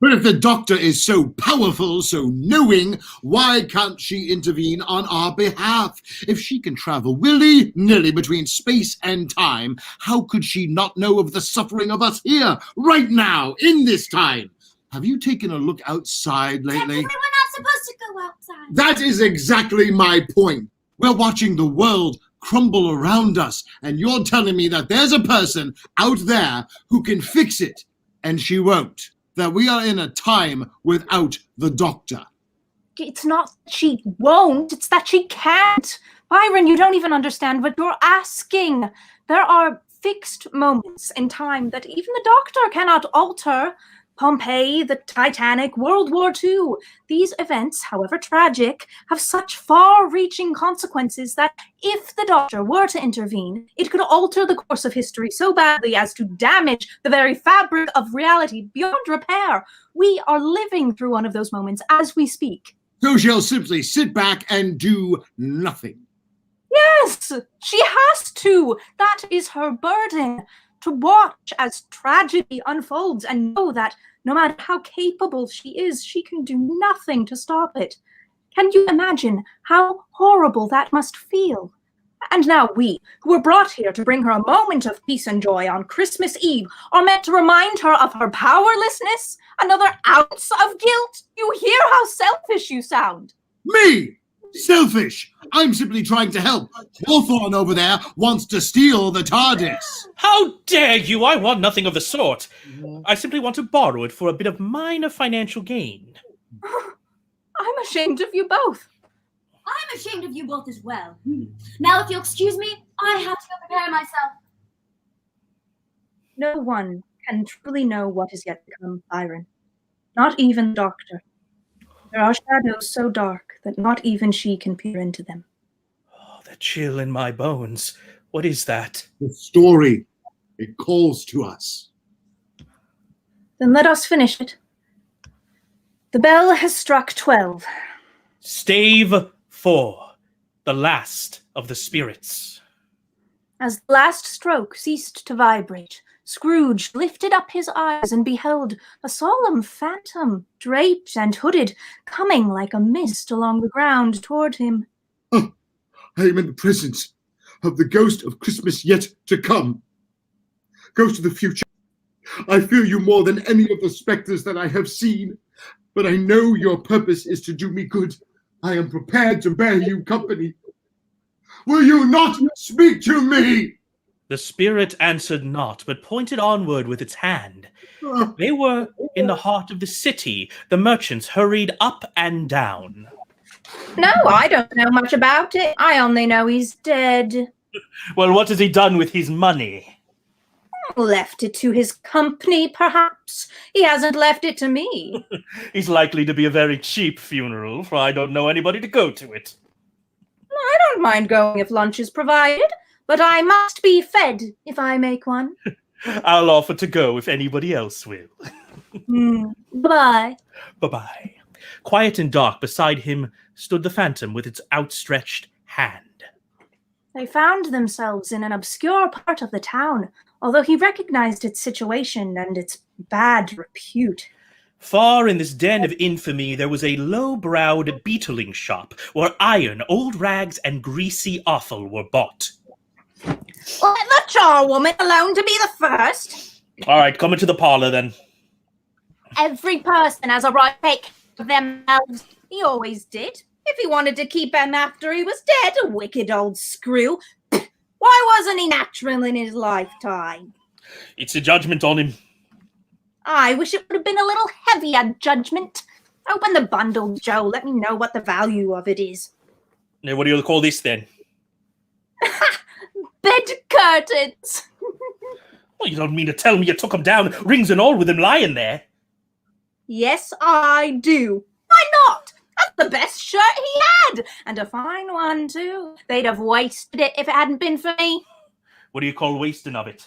But if the doctor is so powerful, so knowing, why can't she intervene on our behalf? If she can travel willy-nilly between space and time, how could she not know of the suffering of us here, right now, in this time? Have you taken a look outside lately?
We're not supposed to go outside.
That is exactly my point. We're watching the world crumble around us, and you're telling me that there's a person out there who can fix it, and she won't. That we are in a time without the doctor.
It's not that she won't, it's that she can't. Byron, you don't even understand what you're asking. There are fixed moments in time that even the doctor cannot alter. Pompeii, the Titanic, World War II. These events, however tragic, have such far-reaching consequences that if the Doctor were to intervene, it could alter the course of history so badly as to damage the very fabric of reality beyond repair. We are living through one of those moments as we speak.
So she'll simply sit back and do nothing.
Yes, she has to. That is her burden. To watch as tragedy unfolds and know that no matter how capable she is, she can do nothing to stop it. Can you imagine how horrible that must feel? And now we, who were brought here to bring her a moment of peace and joy on Christmas Eve, are meant to remind her of her powerlessness? Another ounce of guilt? You hear how selfish you sound.
Me! Selfish! I'm simply trying to help. Hawthorne over there wants to steal the TARDIS.
How dare you! I want nothing of the sort. I simply want to borrow it for a bit of minor financial gain.
I'm ashamed of you both.
I'm ashamed of you both as well. Now, if you'll excuse me, I have to go prepare myself.
No one can truly know what is yet to come, Byron. Not even the Doctor. There are shadows so dark that not even she can peer into them.
Oh, the chill in my bones. What is that?
The story. It calls to us.
Then let us finish it. The bell has struck 12.
Stave 4. The last of the spirits.
As the last stroke ceased to vibrate, Scrooge lifted up his eyes and beheld a solemn phantom, draped and hooded, coming like a mist along the ground toward him.
Oh, I am in the presence of the ghost of Christmas yet to come. Ghost of the future. I fear you more than any of the spectres that I have seen, but I know your purpose is to do me good. I am prepared to bear you company. Will you not speak to me?
The spirit answered not, but pointed onward with its hand. They were in the heart of the city. The merchants hurried up and down.
No, I don't know much about it. I only know he's dead.
Well, what has he done with his money?
Left it to his company, perhaps. He hasn't left it to me.
He's likely to be a very cheap funeral, for I don't know anybody to go to it.
I don't mind going if lunch is provided, but I must be fed if I make one.
I'll offer to go if anybody else will.
Bye.
Bye-bye. Quiet and dark beside him stood the phantom with its outstretched hand.
They found themselves in an obscure part of the town, although he recognized its situation and its bad repute.
Far in this den of infamy there was a low-browed beetling shop where iron, old rags, and greasy offal were bought.
Let the charwoman alone to be the first.
All right, come into the parlor then.
Every person has a right to take care of themselves. He always did. If he wanted to keep him after he was dead, a wicked old screw. Why wasn't he natural in his lifetime?
It's a judgment on him.
I wish it would have been a little heavier judgment. Open the bundle, Joe. Let me know what the value of it is.
Now, what do you call this then?
Bed curtains.
Well, you don't mean to tell me you took him down, rings and all, with him lying there?
Yes, I do. Why not? That's the best shirt he had, and a fine one, too. They'd have wasted it if it hadn't been for me.
What do you call wasting of it?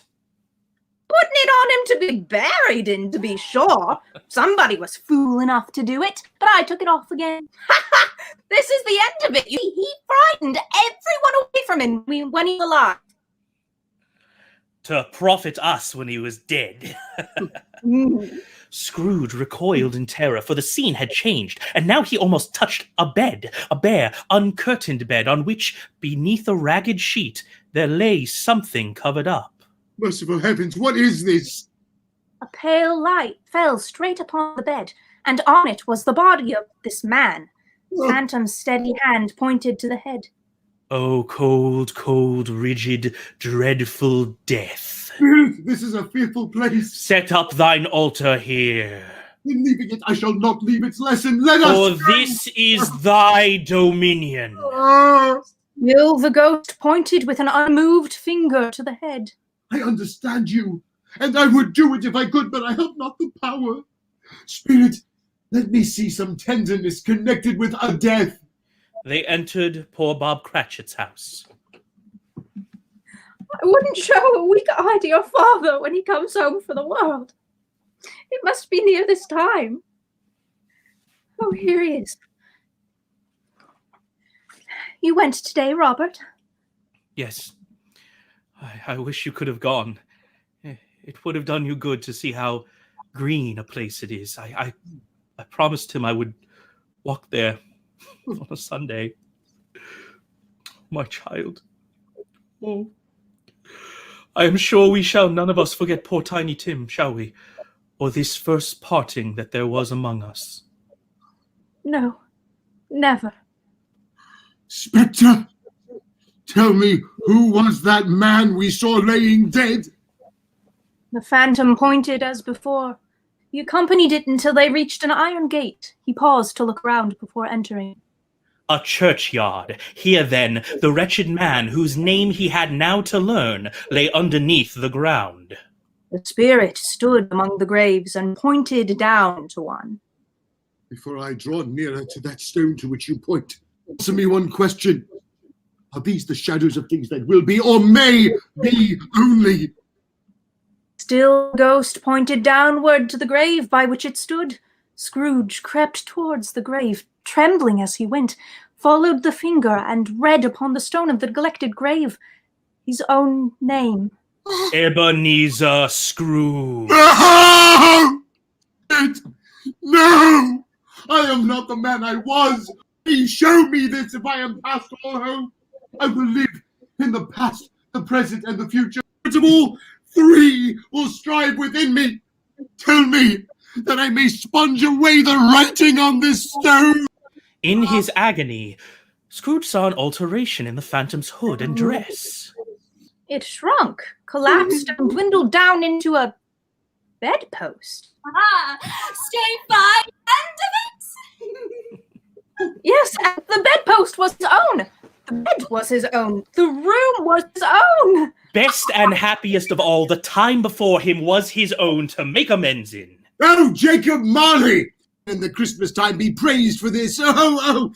Putting it on him to be buried in, to be sure. Somebody was fool enough to do it, but I took it off again. This is the end of it. He frightened everyone away from him when he was alive.
To profit us when he was dead. Scrooge recoiled in terror, for the scene had changed, and now he almost touched a bed, a bare, uncurtained bed, on which, beneath a ragged sheet, there lay something covered up.
Merciful heavens, what is this?
A pale light fell straight upon the bed, and on it was the body of this man. Phantom's steady hand pointed to the head.
Oh, cold, cold, rigid, dreadful death.
This is a fearful place.
Set up thine altar here.
In leaving it, I shall not leave its lesson. Let us.
For this is thy dominion.
Will the ghost pointed with an unmoved finger to the head.
I understand you, and I would do it if I could, but I have not the power. Spirit, let me see some tenderness connected with a death.
They entered poor Bob Cratchit's house.
I wouldn't show a weak eye to your father when he comes home for the world. It must be near this time. Oh, here he is. You went today, Robert?
Yes. I wish you could have gone. It would have done you good to see how green a place it is. I promised him I would walk there on a Sunday. My child. Oh. I am sure we shall none of us forget poor Tiny Tim, shall we? Or this first parting that there was among us.
No, never.
Spectre, tell me, who was that man we saw laying dead?
The phantom pointed as before. He accompanied it until they reached an iron gate. He paused to look round before entering.
A churchyard. Here, then, the wretched man whose name he had now to learn lay underneath the ground.
The spirit stood among the graves and pointed down to one.
Before I draw nearer to that stone to which you point, answer me one question. Are these the shadows of things that will be or may be only?
Still the ghost pointed downward to the grave by which it stood. Scrooge crept towards the grave, trembling as he went, followed the finger, and read upon the stone of the neglected grave his own name.
Ebenezer Scrooge.
No! I am not the man I was. Please show me this if I am past all hope. I will live in the past, the present, and the future. But of all three will strive within me. Tell me that I may sponge away the writing on this stone.
In his agony, Scrooge saw an alteration in the phantom's hood and dress.
It shrunk, collapsed, and dwindled down into a bedpost.
Stay by the end of it!
Yes, and the bedpost was his own. The bed was his own. The room was his own.
Best and happiest of all, the time before him was his own to make amends in.
Oh, Jacob Marley! And the Christmas time be praised for this. Oh.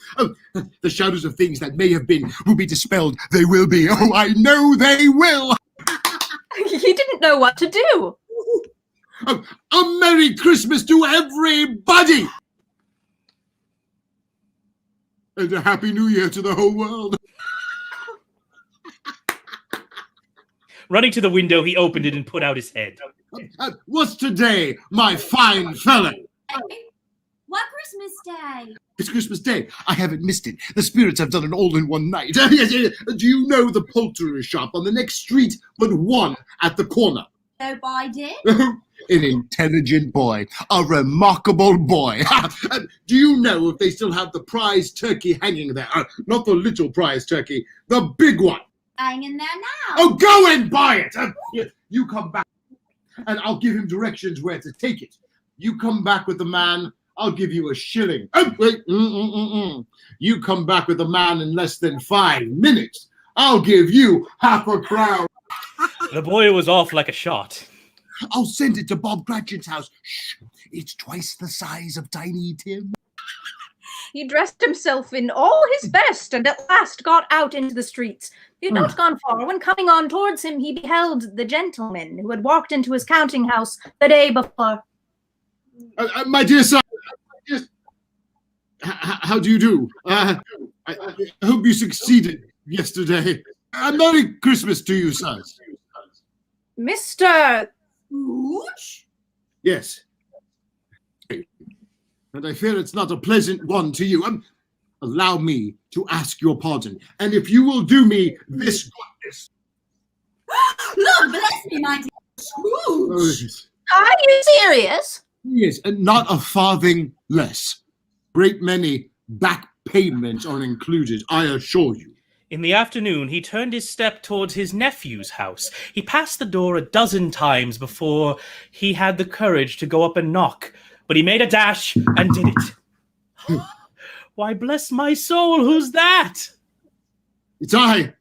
The shadows of things that may have been will be dispelled. They will be. Oh, I know they will.
He didn't know what to do.
A Merry Christmas to everybody! And a Happy New Year to the whole world.
Running to the window, he opened it and put out his head.
What's today, my fine fellow?
What Christmas Day?
It's Christmas Day. I haven't missed it. The spirits have done it all in one night. Do you know the poultry shop on the next street but one at the corner?
No, I did.
An intelligent boy. A remarkable boy. Do you know if they still have the prize turkey hanging there? Not the little prize turkey, the big one.
Hanging there now.
Oh, go and buy it. You come back and I'll give him directions where to take it. You come back with the man, I'll give you a shilling. Oh, wait. You come back with the man in less than 5 minutes. I'll give you half a crown.
The boy was off like a shot.
I'll send it to Bob Cratchit's house. Shh, it's twice the size of Tiny Tim.
He dressed himself in all his best and at last got out into the streets. He had not gone far when, coming on towards him, he beheld the gentleman who had walked into his counting house the day before.
My dear son, how do you do? I hope you succeeded yesterday. Merry Christmas to you, son.
Mr.
Scrooge?
Yes. And I fear it's not a pleasant one to you. Allow me to ask your pardon. And if you will do me this goodness.
Lord bless me, my dear Scrooge.
Are you serious?
Yes, and not a farthing less. Great many back payments are included, I assure you.
In the afternoon, he turned his step towards his nephew's house. He passed the door 12 times before he had the courage to go up and knock, but he made a dash and did it. Why, bless my soul, who's that?
It's I.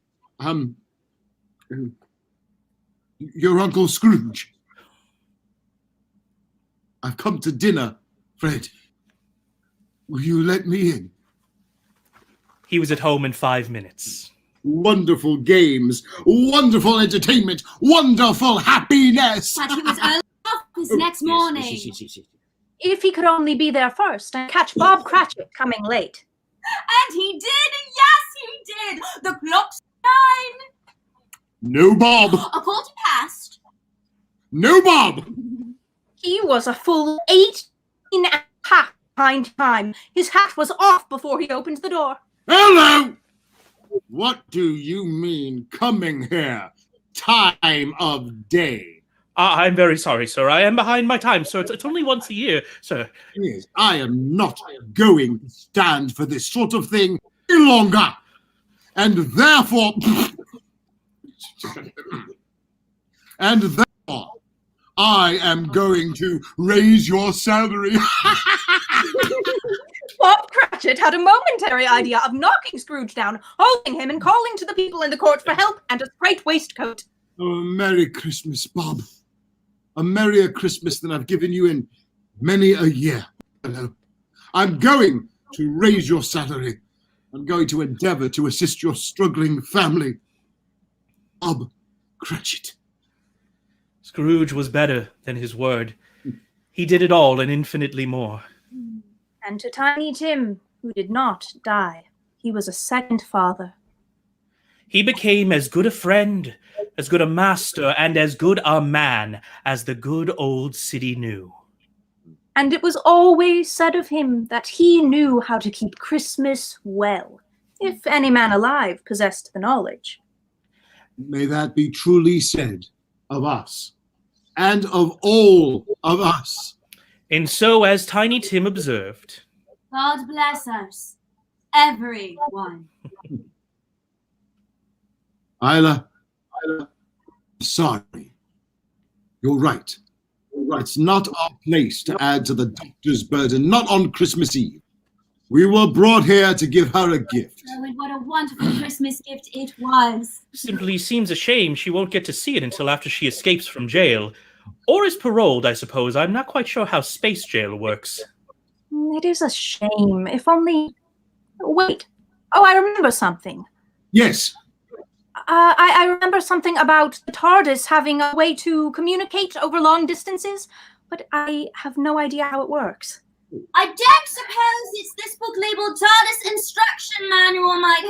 Your Uncle Scrooge. I've come to dinner Fred, will you let me in?
He was at home in 5 minutes.
Wonderful games, wonderful entertainment, wonderful happiness.
But he was early office next morning.
Yes.
If he could only be there first and catch Bob Cratchit coming late.
And he did! Yes, he did! The clock's 9!
No Bob!
A quarter past.
No Bob!
He was a full 18 and a half behind time. His hat was off before he opened the door.
Hello! What do you mean coming here? Time of day.
I'm very sorry, sir. I am behind my time, sir. It's only once a year, sir.
Yes, I am not going to stand for this sort of thing any longer. And therefore... I am going to raise your salary.
Bob Cratchit had a momentary idea of knocking Scrooge down, holding him and calling to the people in the court for help and a straight waistcoat.
Oh, Merry Christmas, Bob. A merrier Christmas than I've given you in many a year. Hello. I'm going to raise your salary. I'm going to endeavor to assist your struggling family. Bob Cratchit.
Scrooge was better than his word. He did it all and infinitely more.
And to Tiny Tim, who did not die, he was a second father.
He became as good a friend, as good a master, and as good a man as the good old city knew.
And it was always said of him that he knew how to keep Christmas well, if any man alive possessed the knowledge.
May that be truly said of us, and of all of us.
And so, as Tiny Tim observed,
God bless us, everyone.
Isla, sorry. You're right. It's not our place to add to the doctor's burden, not on Christmas Eve. We were brought here to give her a gift.
Oh, and what a wonderful Christmas gift it was.
simply seems a shame she won't get to see it until after she escapes from jail. Or is paroled, I suppose. I'm not quite sure how space jail works.
It is a shame. If only... Wait. Oh, I remember something.
Yes.
I remember something about the TARDIS having a way to communicate over long distances, but I have no idea how it works.
I don't suppose it's this book labeled TARDIS Instruction Manual might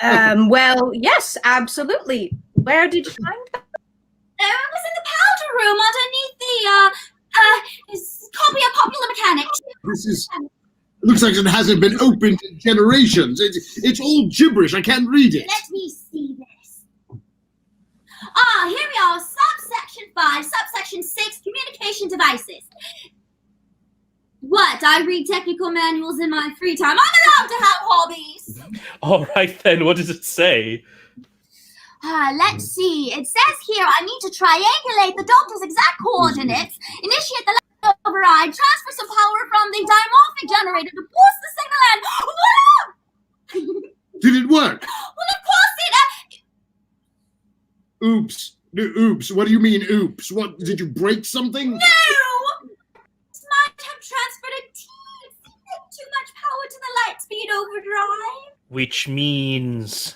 help.
Well, yes, absolutely. Where did you find that?
It was in the powder room underneath the copy of Popular Mechanics.
This is... Looks like it hasn't been opened in generations. It's all gibberish. I can't read it.
Let me see this. Here we are. Subsection 5, subsection 6, communication devices. What? I read technical manuals in my free time. I'm allowed to have hobbies.
All right, then. What does it say?
Let's see. It says here I need to triangulate the doctor's exact coordinates, initiate the override, transfer some power from the dimorphic generator to boost the signal, and...
Did it work?
Well, of course it...
Oops. Oops. What do you mean, oops? What, did you break something?
No! This might have transferred a teeny bit too much power to the light speed overdrive.
Which means...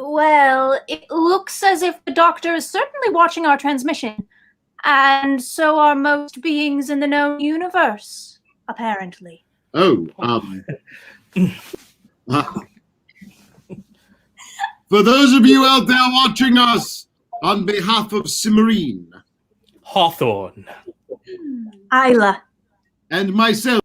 Well, it looks as if the Doctor is certainly watching our transmission. And so are most beings in the known universe, apparently.
Oh, For those of you out there watching us, on behalf of Simmarine,
Hawthorne,
Isla,
and myself,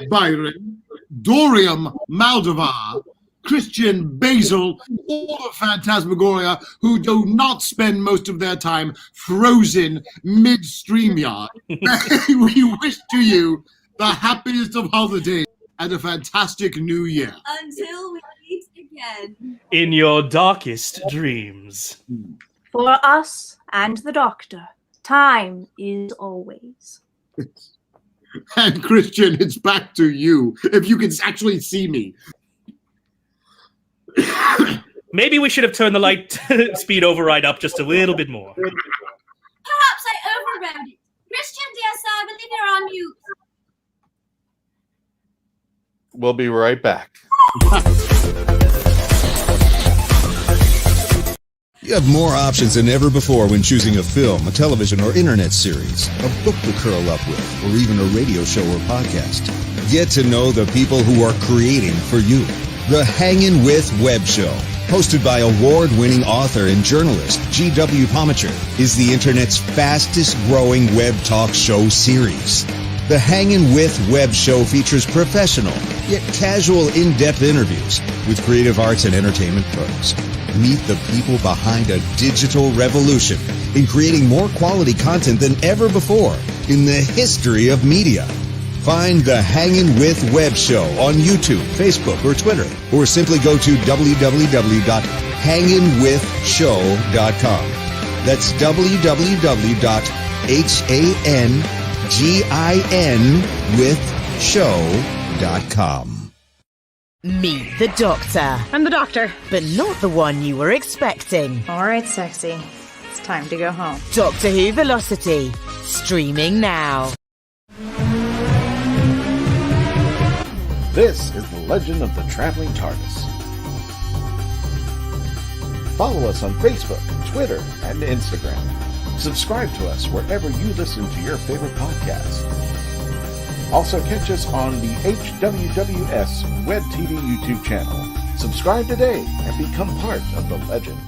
Byron, Dorium Maldovar, Christian Basil, all of Phantasmagoria, who do not spend most of their time frozen mid-StreamYard. We wish to you the happiest of holidays and a fantastic new year.
Until we meet again.
in your darkest dreams.
for us and the Doctor, time is always.
And Christian, it's back to you, if you can actually see me.
Maybe we should have turned the light speed override up just a little bit more.
Perhaps I overrode it. Christian, dear sir, I believe you're on mute.
We'll be right back.
You have more options than ever before when choosing a film, a television or internet series, a book to curl up with, or even a radio show or podcast. Get to know the people who are creating for you. The Hangin' With Web Show, hosted by award-winning author and journalist G.W. Pomacher, is the internet's fastest-growing web talk show series. The Hangin' With Web Show features professional, yet casual, in-depth interviews with creative arts and entertainment pros. Meet the people behind a digital revolution in creating more quality content than ever before in the history of media. Find the Hangin' With Web Show on YouTube, Facebook, or Twitter, or simply go to www.hanginwithshow.com. That's www.hanginwithshow.com.
Meet the Doctor.
I'm the Doctor.
But not the one you were expecting.
All right, sexy. It's time to go home.
Doctor Who Velocity. Streaming now.
This is the Legend of the Traveling TARDIS. Follow us on Facebook, Twitter, and Instagram. Subscribe to us wherever you listen to your favorite podcast. Also catch us on the HWWS Web TV YouTube channel. Subscribe today and become part of the legend.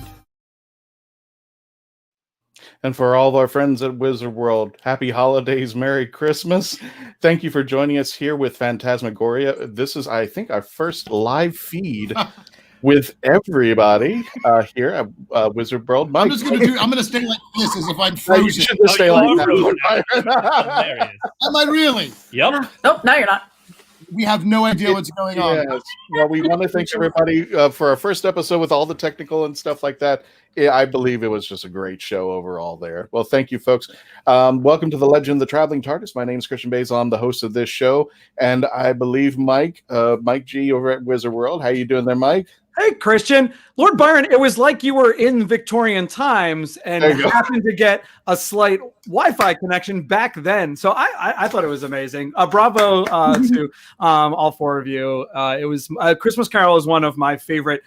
And for all of our friends at Wizard World, happy holidays, Merry Christmas. Thank you for joining us here with Phantasmagoria. This is, I think, our first live feed with everybody here at Wizard World. Mike,
I'm going to stay like this as if I'm frozen.
You should just stay like that.
Am I really?
Yep.
Nope, no, you're not.
We have no idea what's going on.
Yes. Well, we want to thank everybody for our first episode with all the technical and stuff like that. I believe it was just a great show overall there. Well, thank you, folks. Welcome to the Legend of the Traveling TARDIS. My name is Christian Basil. I'm the host of this show. And I believe Mike G over at Wizard World. How you doing there, Mike?
Hey, Christian. Lord Byron, it was like you were in Victorian times and happened to get a slight Wi-Fi connection back then. So I thought it was amazing. Bravo to all four of you. It was Christmas Carol is one of my favorite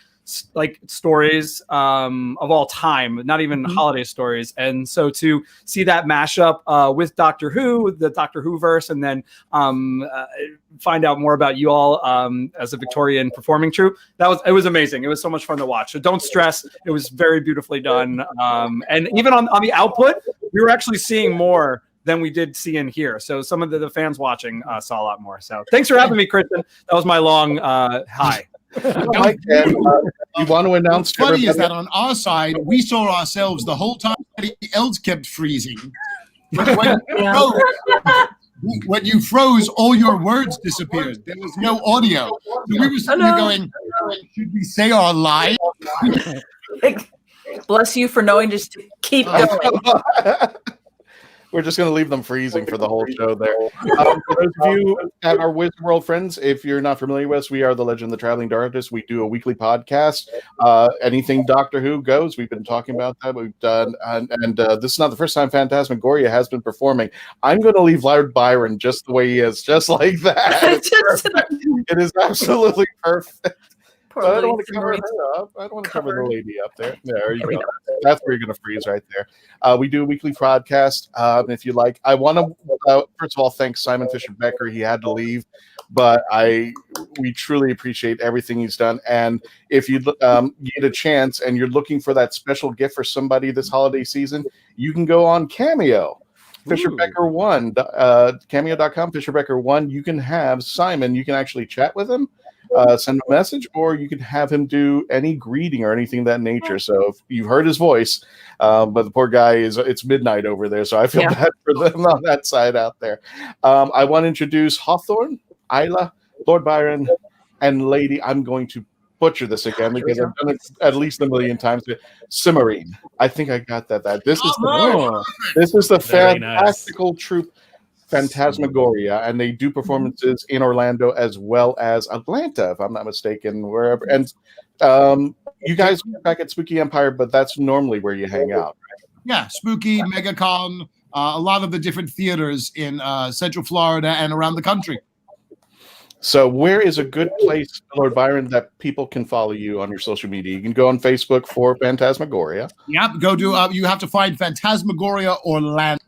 stories of all time, not even holiday stories. And so to see that mashup with Doctor Who, the Doctor Who verse, and then find out more about you all as a Victorian performing troupe, it was amazing. It was so much fun to watch. So don't stress. It was very beautifully done. And even on the output, we were actually seeing more than we did see in here. So some of the fans watching saw a lot more. So thanks for having me, Kristen. That was my long hi.
Mike, you want to announce?
What's funny is that on our side, we saw ourselves the whole time. Everybody else kept freezing. When you froze, all your words disappeared. There was no audio. So we were sitting there going, should we say our line?
Bless you for knowing just to keep going.
We're just going to leave them freezing for the whole show there. For those of you at our Wizard World friends, if you're not familiar with us, we are the Legend of the Traveling TARDIS. We do a weekly podcast. Anything Doctor Who goes. We've been talking about that. We've done, and this is not the first time Phantasmagoria has been performing. I'm going to leave Lord Byron just the way he is, just like that. It is absolutely perfect. So I don't want to cover her up. I don't want to cover the lady up there. There you go. That's where you're going to freeze right there. We do a weekly podcast. If you like, I want to first of all thank Simon Fisher-Becker. He had to leave, but we truly appreciate everything he's done. And if you get a chance and you're looking for that special gift for somebody this holiday season, you can go on Cameo. Fisher-Becker1, cameo.com, Fisher-Becker1. You can have Simon. You can actually chat with him. Send a message, or you could have him do any greeting or anything of that nature. So if you've heard his voice, but the poor guy it's midnight over there, so I feel bad for them on that side out there. I want to introduce Hawthorne, Isla, Lord Byron, and Lady. I'm going to butcher this again because I've done it at least a million times. Cimarine. I think I got that. This is the fantastical troupe Phantasmagoria, and they do performances in Orlando as well as Atlanta, if I'm not mistaken, wherever. And you guys are back at Spooky Empire, but that's normally where you hang out, right?
Yeah, Spooky, MegaCon, a lot of the different theaters in Central Florida and around the country.
So where is a good place, Lord Byron, that people can follow you on your social media? You can go on Facebook for Phantasmagoria.
Yep, go to, you have to find Phantasmagoria Orlando.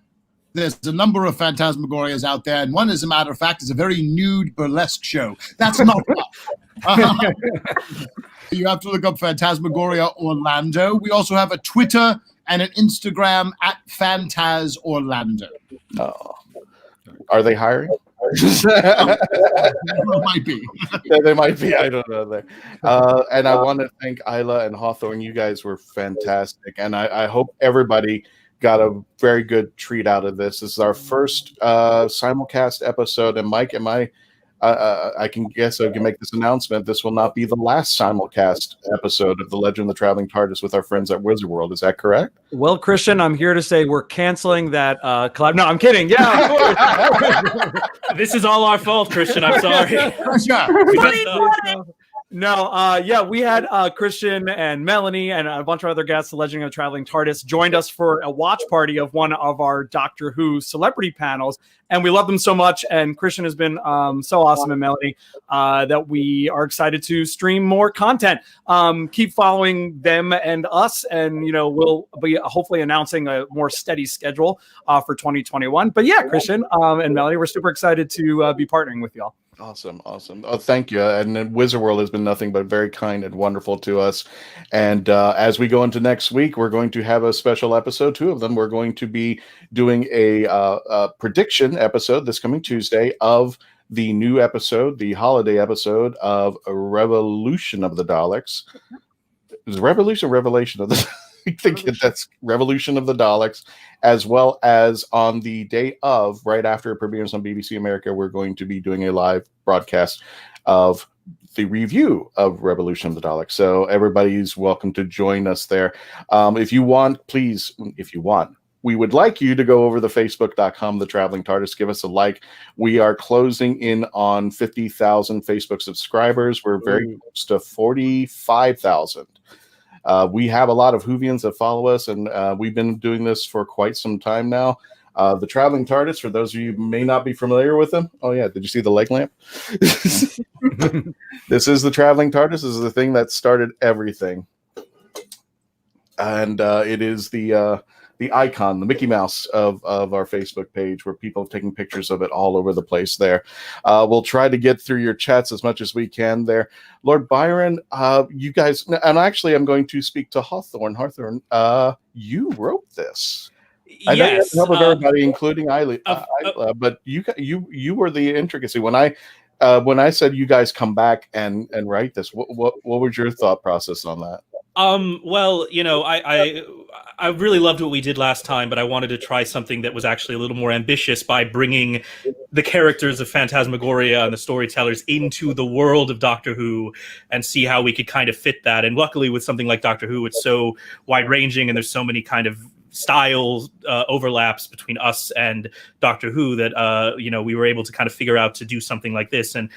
There's a number of Phantasmagorias out there, and one, as a matter of fact, is a very nude burlesque show. That's not You have to look up Phantasmagoria Orlando. We also have a Twitter and an Instagram at Phantaz Orlando.
Oh. Are they hiring?
Might be.
Yeah, they might be. I don't know. And I want to thank Isla and Hawthorne. You guys were fantastic. And I hope everybody got a very good treat out of this. This is our first simulcast episode. And Mike, I can guess I can make this announcement. This will not be the last simulcast episode of The Legend of the Traveling TARDIS with our friends at Wizard World. Is that correct?
Well, Christian, I'm here to say we're canceling that collab. No, I'm kidding. Yeah.
This is all our fault, Christian. I'm sorry.
No, we had Christian and Melanie and a bunch of other guests, The Legend of the Traveling TARDIS, joined us for a watch party of one of our Doctor Who celebrity panels, and we love them so much. And Christian has been so awesome, and Melanie, that we are excited to stream more content. Keep following them and us, and we'll be hopefully announcing a more steady schedule for 2021. But yeah, Christian and Melanie, we're super excited to be partnering with y'all.
Awesome. Oh, thank you. And Wizard World has been nothing but very kind and wonderful to us. And as we go into next week, we're going to have a special episode, 2 of them. We're going to be doing a prediction episode this coming Tuesday of the new episode, the holiday episode of Revolution of the Daleks. Is it Revolution or Revelation of the I think that's Revolution of the Daleks, as well as on the day of, right after it premieres on BBC America, we're going to be doing a live broadcast of the review of Revolution of the Daleks. So everybody's welcome to join us there. If you want, we would like you to go over to facebook.com, The Traveling TARDIS, give us a like. We are closing in on 50,000 Facebook subscribers. We're very close to 45,000. We have a lot of Whovians that follow us, and we've been doing this for quite some time now. The Traveling TARDIS, for those of you who may not be familiar with them. Oh, yeah. Did you see the leg lamp? This is the Traveling TARDIS. This is the thing that started everything. And it is the icon, the Mickey Mouse of our Facebook page, where people are taking pictures of it all over the place there. We'll try to get through your chats as much as we can there. Lord Byron, you guys, and actually I'm going to speak to Hawthorne. Hawthorne, you wrote this. I know you have to help with everybody, including Isla, but you were the intricacy. When I said you guys come back and write this, what was your thought process on that?
Well, I really loved what we did last time, but I wanted to try something that was actually a little more ambitious by bringing the characters of Phantasmagoria and the storytellers into the world of Doctor Who and see how we could kind of fit that. And luckily with something like Doctor Who, it's so wide ranging and there's so many kind of style overlaps between us and Doctor Who that we were able to kind of figure out to do something like this. And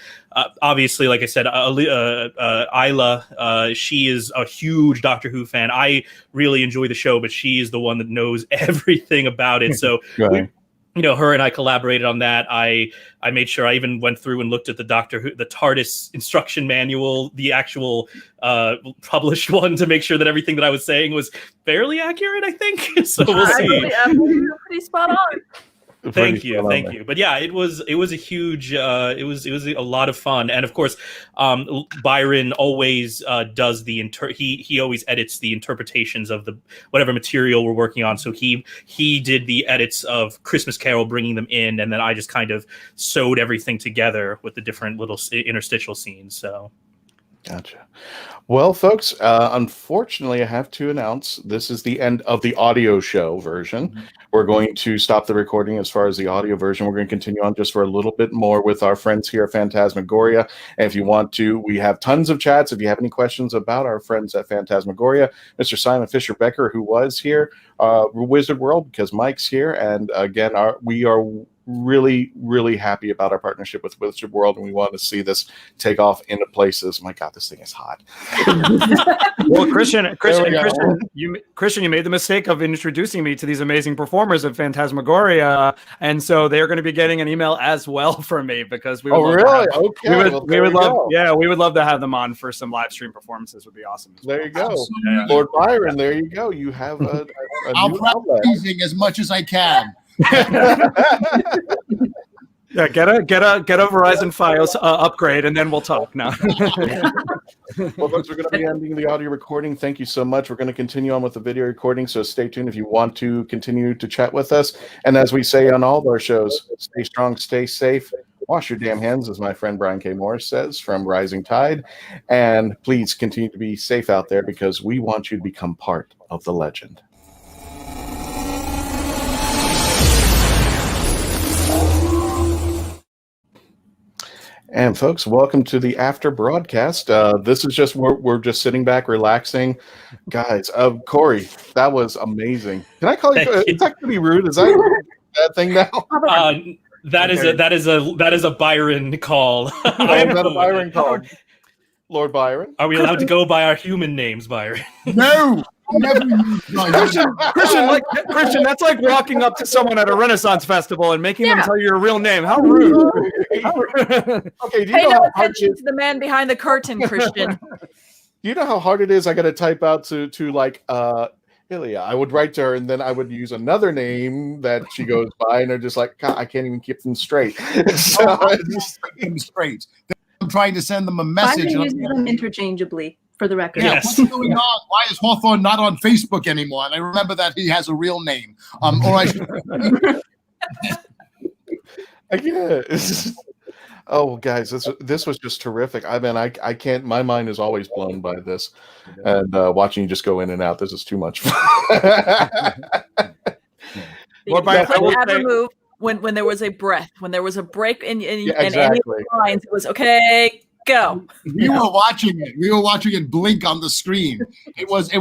obviously, like I said, Isla, she is a huge Doctor Who fan. I really enjoy the show, but she is the one that knows everything about it. So her and I collaborated on that. I made sure I even went through and looked at the Doctor Who, the TARDIS instruction manual, the actual published one, to make sure that everything that I was saying was fairly accurate, I think. So we'll see.
You're pretty spot on.
Thank you. But yeah, it was a huge it was a lot of fun. And of course, Byron always does he always edits the interpretations of the whatever material we're working on. So he did the edits of Christmas Carol, bringing them in, and then I just kind of sewed everything together with the different little interstitial scenes. So
gotcha. Well, folks, unfortunately, I have to announce this is the end of the audio show version. Mm-hmm. We're going to stop the recording as far as the audio version. We're going to continue on just for a little bit more with our friends here at Phantasmagoria. And if you want to, we have tons of chats. If you have any questions about our friends at Phantasmagoria, Mr. Simon Fisher-Becker, who was here, Wizard World, because Mike's here. And again, we are really, really happy about our partnership with Wizard World, and we want to see this take off into places. My God, this thing is hot.
Well, Christian, you made the mistake of introducing me to these amazing performers of Phantasmagoria, and so they're going to be getting an email as well from me because we would we would love to have them on for some live stream performances. Would be awesome.
There you go, Lord Byron. There you go. You have a
I'll
new
practice teasing as much as I can.
Yeah, get a Verizon Fios upgrade, and then we'll talk. Now,
well, folks, we're going to be ending the audio recording. Thank you so much. We're going to continue on with the video recording, so stay tuned if you want to continue to chat with us. And as we say on all of our shows, stay strong, stay safe, wash your damn hands, as my friend Brian K. Morris says from Rising Tide, and please continue to be safe out there because we want you to become part of the legend. And folks, welcome to the after broadcast. This is just we're just sitting back, relaxing, guys. Corey, that was amazing. Can I call you? Is that gonna be rude? Is that a bad thing now?
That is a Byron call.
I am not a Byron call. Lord Byron.
Are we allowed to go by our human names, Byron?
No.
Christian, that's like walking up to someone at a Renaissance festival and making them tell you your real name. How rude!
Okay, do you
Pay
know
no
how hard
attention to the man behind the curtain, Christian.
Do you know how hard it is? I got to type out to like Ilya. I would write to her, and then I would use another name that she goes by, and they're just like, God, I can't even keep them straight. So
straight. I'm trying to send them a message.
I'm using them interchangeably. For the record,
yeah, what's going on? Why is Hawthorne not on Facebook anymore? And I remember that he has a real name. Or I should.
Yeah. Oh, guys, this was just terrific. I mean, I can't. My mind is always blown by this, and watching you just go in and out. This is too much fun.
Well, I will have a move when there was a breath, when there was a break in any lines. It was okay. Go.
We were watching it. We were watching it blink on the screen. It was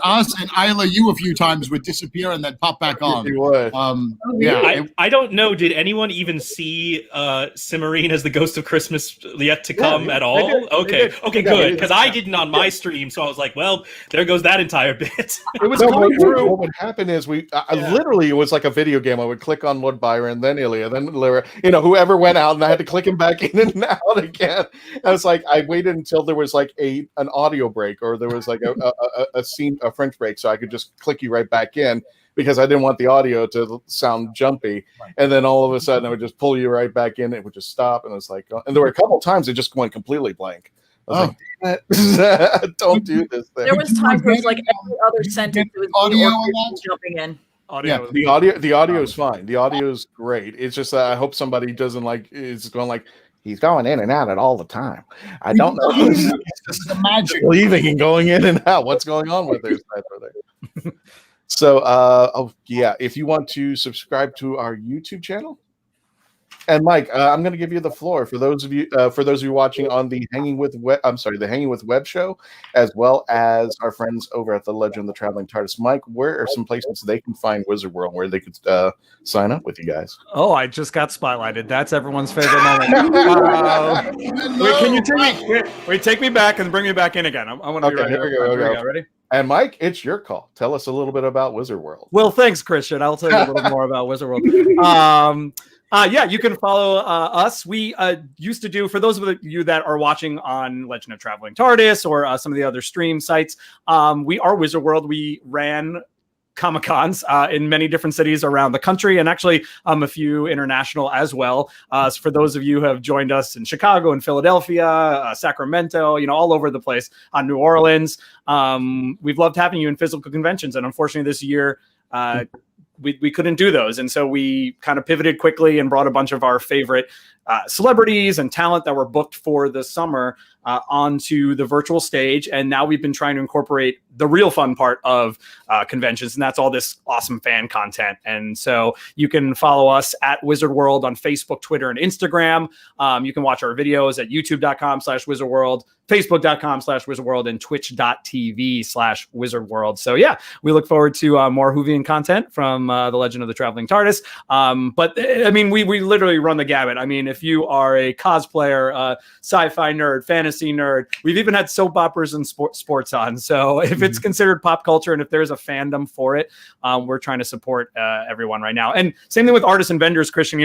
us and Isla. You a few times would disappear and then pop back on.
I don't know. Did anyone even see Cimarine as the Ghost of Christmas yet to come at all? Okay, good. Because I didn't on my stream, so I was like, well, there goes that entire bit.
It was going through. What would happen is literally it was like a video game. I would click on Lord Byron, then Ilya, then Lyra. Whoever went out, and I had to click him back in and out again. I was like, I waited until there was like an audio break, or there was like a French break, so I could just click you right back in because I didn't want the audio to sound jumpy. Right. And then all of a sudden, I would just pull you right back in. It would just stop, and it was like, and there were a couple of times it just went completely blank. I was like, don't do this thing.
There was times where it was like every other sentence was audio jumping in.
Yeah, the audio is fine. The audio is great. It's just I hope somebody doesn't is going like. He's going in and out all the time. I don't know. He's just leaving and going in and out. What's going on with this? So, if you want to subscribe to our YouTube channel, and Mike, I'm going to give you the floor for those of you watching on the Hanging with Web show, as well as our friends over at the Legend of the Traveling TARDIS. Mike, where are some places they can find Wizard World where they could sign up with you guys?
Oh, I just got spotlighted. That's everyone's favorite moment. Can you take me back and bring me back in again? I want to be ready.
Here we go. Ready? And Mike, it's your call. Tell us a little bit about Wizard World.
Well, thanks, Christian. I'll tell you a little more about Wizard World. You can follow us. We used to do, for those of you that are watching on Legend of Traveling TARDIS or some of the other stream sites, we are Wizard World. We ran Comic-Cons in many different cities around the country, and actually a few international as well. So for those of you who have joined us in Chicago and Philadelphia, Sacramento, all over the place, New Orleans, we've loved having you in physical conventions. And unfortunately this year, we couldn't do those. And so we kind of pivoted quickly and brought a bunch of our favorite celebrities and talent that were booked for the summer onto the virtual stage. And now we've been trying to incorporate the real fun part of conventions, and that's all this awesome fan content. And so you can follow us at Wizard World on Facebook, Twitter, and Instagram. You can watch our videos at youtube.com/wizardworld, facebook.com/wizardworld, and twitch.tv/wizardworld. So yeah, we look forward to more Whovian content from The Legend of the Traveling TARDIS. But I mean, we literally run the gamut. I mean, if you are a cosplayer, sci-fi nerd, fantasy nerd, we've even had soap operas and sports on. So if it's considered pop culture and if there's a fandom for it, we're trying to support everyone right now. And same thing with artists and vendors, Christian.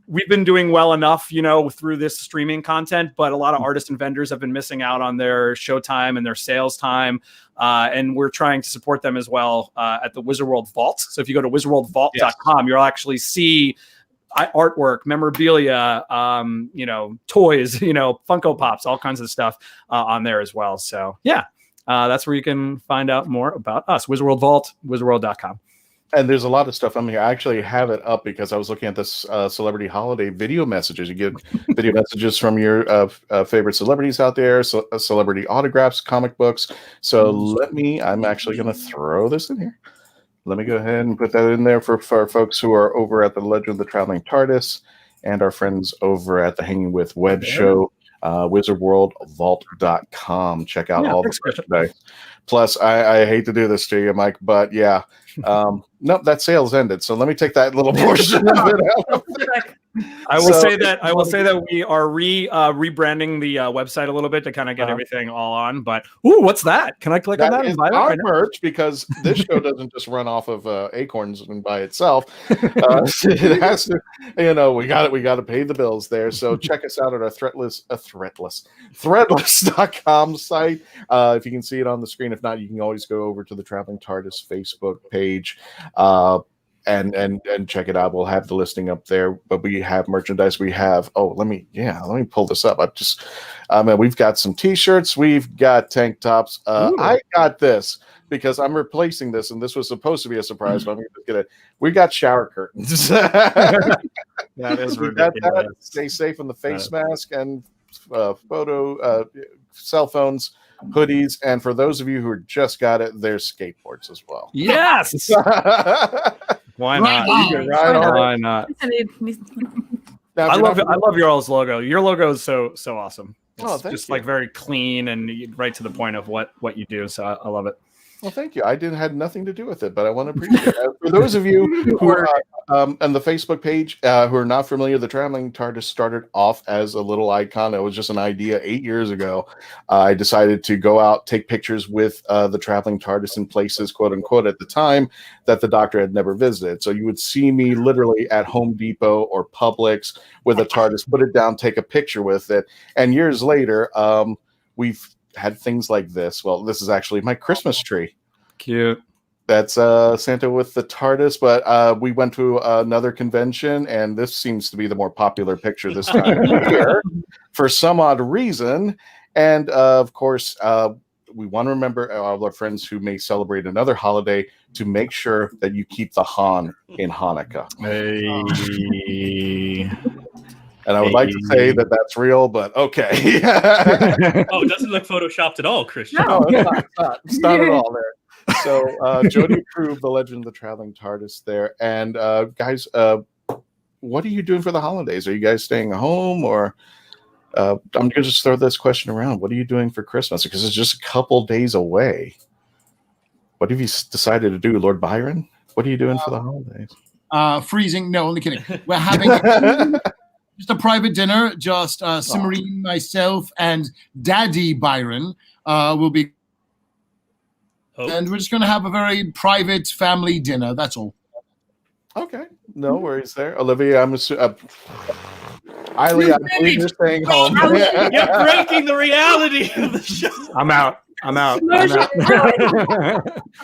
We've been doing well enough, through this streaming content, but a lot of artists and vendors have been missing out on their show time and their sales time. And we're trying to support them as well at the Wizard World Vault. So if you go to wizardworldvault.com, you'll actually see artwork, memorabilia, toys, Funko Pops, all kinds of stuff on there as well. So yeah, that's where you can find out more about us. Wizard World Vault, wizardworld.com.
And there's a lot of stuff on here. I actually have it up because I was looking at this celebrity holiday video messages. You get video messages from your favorite celebrities out there, celebrity autographs, comic books. So I'm actually going to throw this in here. Let me go ahead and put that in there for folks who are over at the Legend of the Traveling TARDIS and our friends over at the Hanging With Web Show, wizardworldvault.com. Check out all the merchandise. Plus, I hate to do this to you, Mike, but yeah. Nope, that sale's ended. So let me take that little portion of it out.
I will say that we are rebranding the website a little bit to kind of get everything all on. But what's that? Can I click on that?
Is our merch, because this show doesn't just run off of acorns and by itself. It has to, we got to pay the bills there. So check us out at our threadless.com site. If you can see it on the screen, if not, you can always go over to the Traveling TARDIS Facebook page. And check it out. We'll have the listing up there, but we have merchandise. We have, let me pull this up. We've got some t-shirts. We've got tank tops. I got this because I'm replacing this, and this was supposed to be a surprise, but I'm going to get it. We got shower curtains.
That is ridiculous.
Stay safe in the face mask and cell phones, hoodies, and for those of you who just got it, there's skateboards as well.
Yes. Why not? Why not? I love your all's logo. Your logo is so awesome. It's just like very clean and right to the point of what you do. So I love it.
Well, thank you. I had nothing to do with it, but I want to appreciate it. For those of you who are on the Facebook page who are not familiar, the Traveling TARDIS started off as a little icon. It was just an idea 8 years ago. I decided to go out, take pictures with the Traveling TARDIS in places, quote unquote, at the time that the Doctor had never visited. So you would see me literally at Home Depot or Publix with a TARDIS, put it down, take a picture with it. And years later, we've had things like this. Well, this is actually my Christmas tree.
Cute.
That's Santa with the TARDIS, but we went to another convention, and this seems to be the more popular picture this time here for some odd reason. And of course, we want to remember all our friends who may celebrate another holiday to make sure that you keep the Han in Hanukkah.
Hey.
And I would like to say that that's real, but okay.
It doesn't look photoshopped at all, Christian.
No, it's not at all there. So Jody approved the Legend of the Traveling TARDIS there. And guys, what are you doing for the holidays? Are you guys staying home, or I'm going to just throw this question around. What are you doing for Christmas? Because it's just a couple days away. What have you decided to do, Lord Byron? What are you doing for the holidays?
Freezing. No, only kidding. We're having just a private dinner. Just Simmarine, myself, and Daddy Byron will be. And we're just going to have a very private family dinner. That's all.
Okay. No worries there. Olivia, I'm assuming. Eileen, I believe you're staying home.
You're breaking the reality of the show.
I'm out.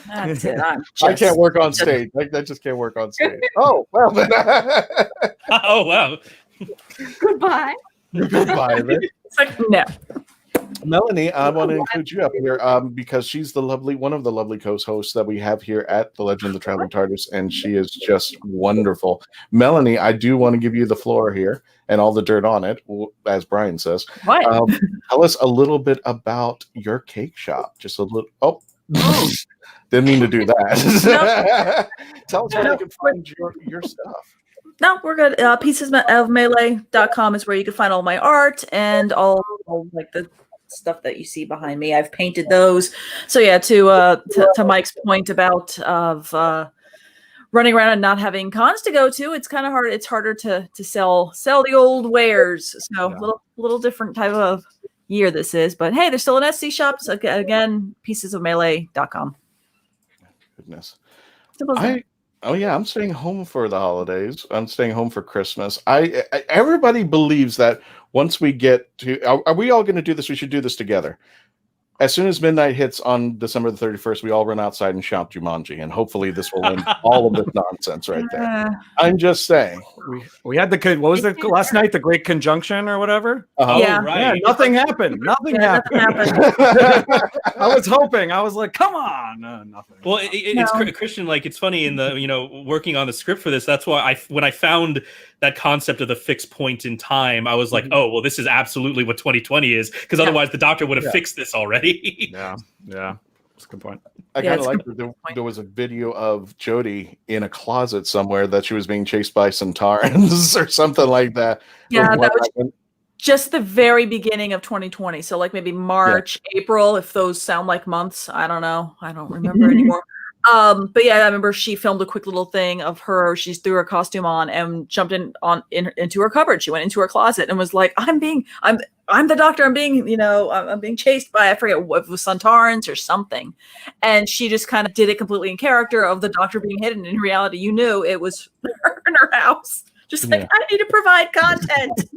That's it.
I can't work on stage. I just can't work on stage. Oh, well then.
Oh, wow.
Goodbye.
Goodbye, man.
It's like, no.
Melanie, I want to include you up here because she's one of the lovely co-hosts that we have here at the Legend of the Traveling TARDIS, and she is just wonderful. Melanie, I do want to give you the floor here and all the dirt on it, as Brian says. Tell us a little bit about your cake shop. Just a little. Oh. Didn't mean to do that. Tell us where you can find your stuff.
No, we're good. Piecesofmelee.com is where you can find all my art and all like the stuff that you see behind me. I've painted those. So yeah, to Mike's point about running around and not having cons to go to, it's kind of hard. It's harder to sell the old wares. So little different type of year this is. But hey, there's still an Etsy shop. So again, piecesofmelee.com.
Goodness. I'm staying home for the holidays. I'm staying home for Christmas. Everybody believes that once we get to, are we all going to do this? We should do this together. As soon as midnight hits on December the 31st, we all run outside and shout Jumanji, and hopefully this will end all of this nonsense right there. I'm just saying.
We had what was the last night? The Great Conjunction or whatever?
Yeah.
Right.
Yeah, nothing happened. Nothing happened. I was hoping. I was like, come on. Nothing.
Well, it's Christian. Like, it's funny in the, working on the script for this. That's why when I found that concept of the fixed point in time, I was like, oh, well, this is absolutely what 2020 is, because otherwise the Doctor would have fixed this already.
Yeah. That's a good point.
I kind of like that there was a video of Jodie in a closet somewhere that she was being chased by Centaurans or something like that.
Yeah, that was just the very beginning of 2020. So like maybe March, April, if those sound like months. I don't know. I don't remember anymore. But yeah, I remember she filmed a quick little thing of her. She threw her costume on and jumped into her cupboard. She went into her closet and was like, I'm the Doctor. I'm being chased by, I forget what it was, Centaurans or something. And she just kind of did it completely in character of the Doctor being hidden. In reality, you knew it was her in her house. Just like, I need to provide content.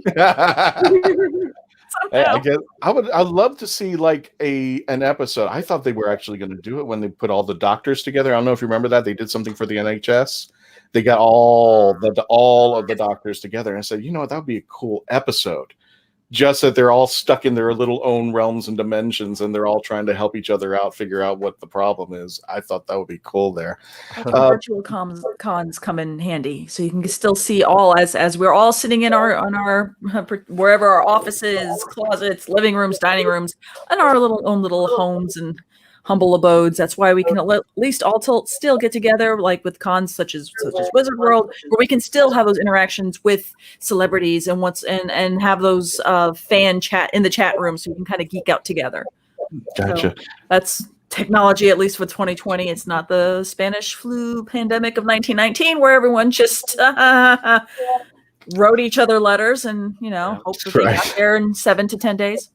I guess I'd love to see like an episode. I thought they were actually going to do it when they put all the doctors together. I don't know if you remember that. They did something for the NHS. They got all of the doctors together and I said, that would be a cool episode. Just that they're all stuck in their little own realms and dimensions and they're all trying to help each other out, figure out what the problem is. I thought that would be cool there.
Virtual cons come in handy, so you can still see all as we're all sitting in our wherever our offices, closets, living rooms, dining rooms, and our own little homes and humble abodes. That's why we can at least all still get together, like with cons such as Wizard World, where we can still have those interactions with celebrities and have those fan chat in the chat room, so we can kind of geek out together.
Gotcha.
So that's technology, at least for 2020. It's not the Spanish flu pandemic of 1919, where everyone just wrote each other letters and hope that they got there in 7 to 10 days.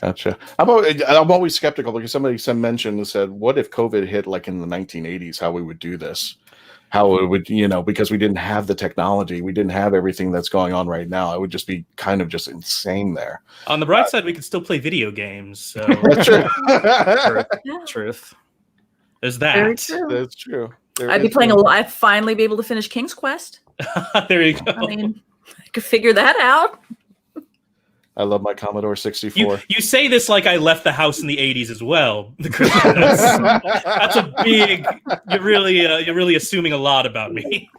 Gotcha. I'm always skeptical because somebody mentioned and said, what if COVID hit like in the 1980s, how we would do this? How it would, because we didn't have the technology. We didn't have everything that's going on right now. It would just be kind of just insane there.
On the bright side, we can still play video games. So.
That's true.
Truth.
There's that.
Very true.
That's true.
I'd be playing I'd finally be able to finish King's Quest.
There you go.
I mean, I could figure that out.
I love my Commodore 64.
You say this like I left the house in the 80s as well. That's a big. You're really assuming a lot about me.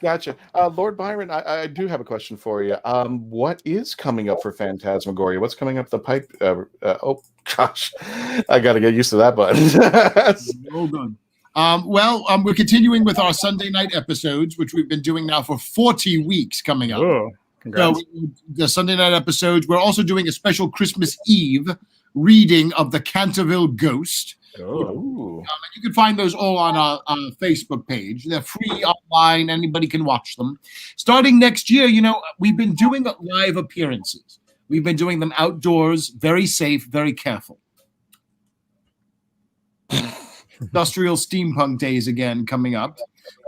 Gotcha. Lord Byron, I do have a question for you. What is coming up for Phantasmagoria? What's coming up the pipe? Oh gosh, I got to get used to that button.
Oh, good. We're continuing with our Sunday night episodes, which we've been doing now for 40 weeks coming up.
Oh. So
the Sunday night episodes. We're also doing a special Christmas Eve reading of the Canterville Ghost.
Oh.
You can find those all on our Facebook page. They're free online. Anybody can watch them. Starting next year, we've been doing live appearances. We've been doing them outdoors, very safe, very careful. Industrial steampunk days again coming up.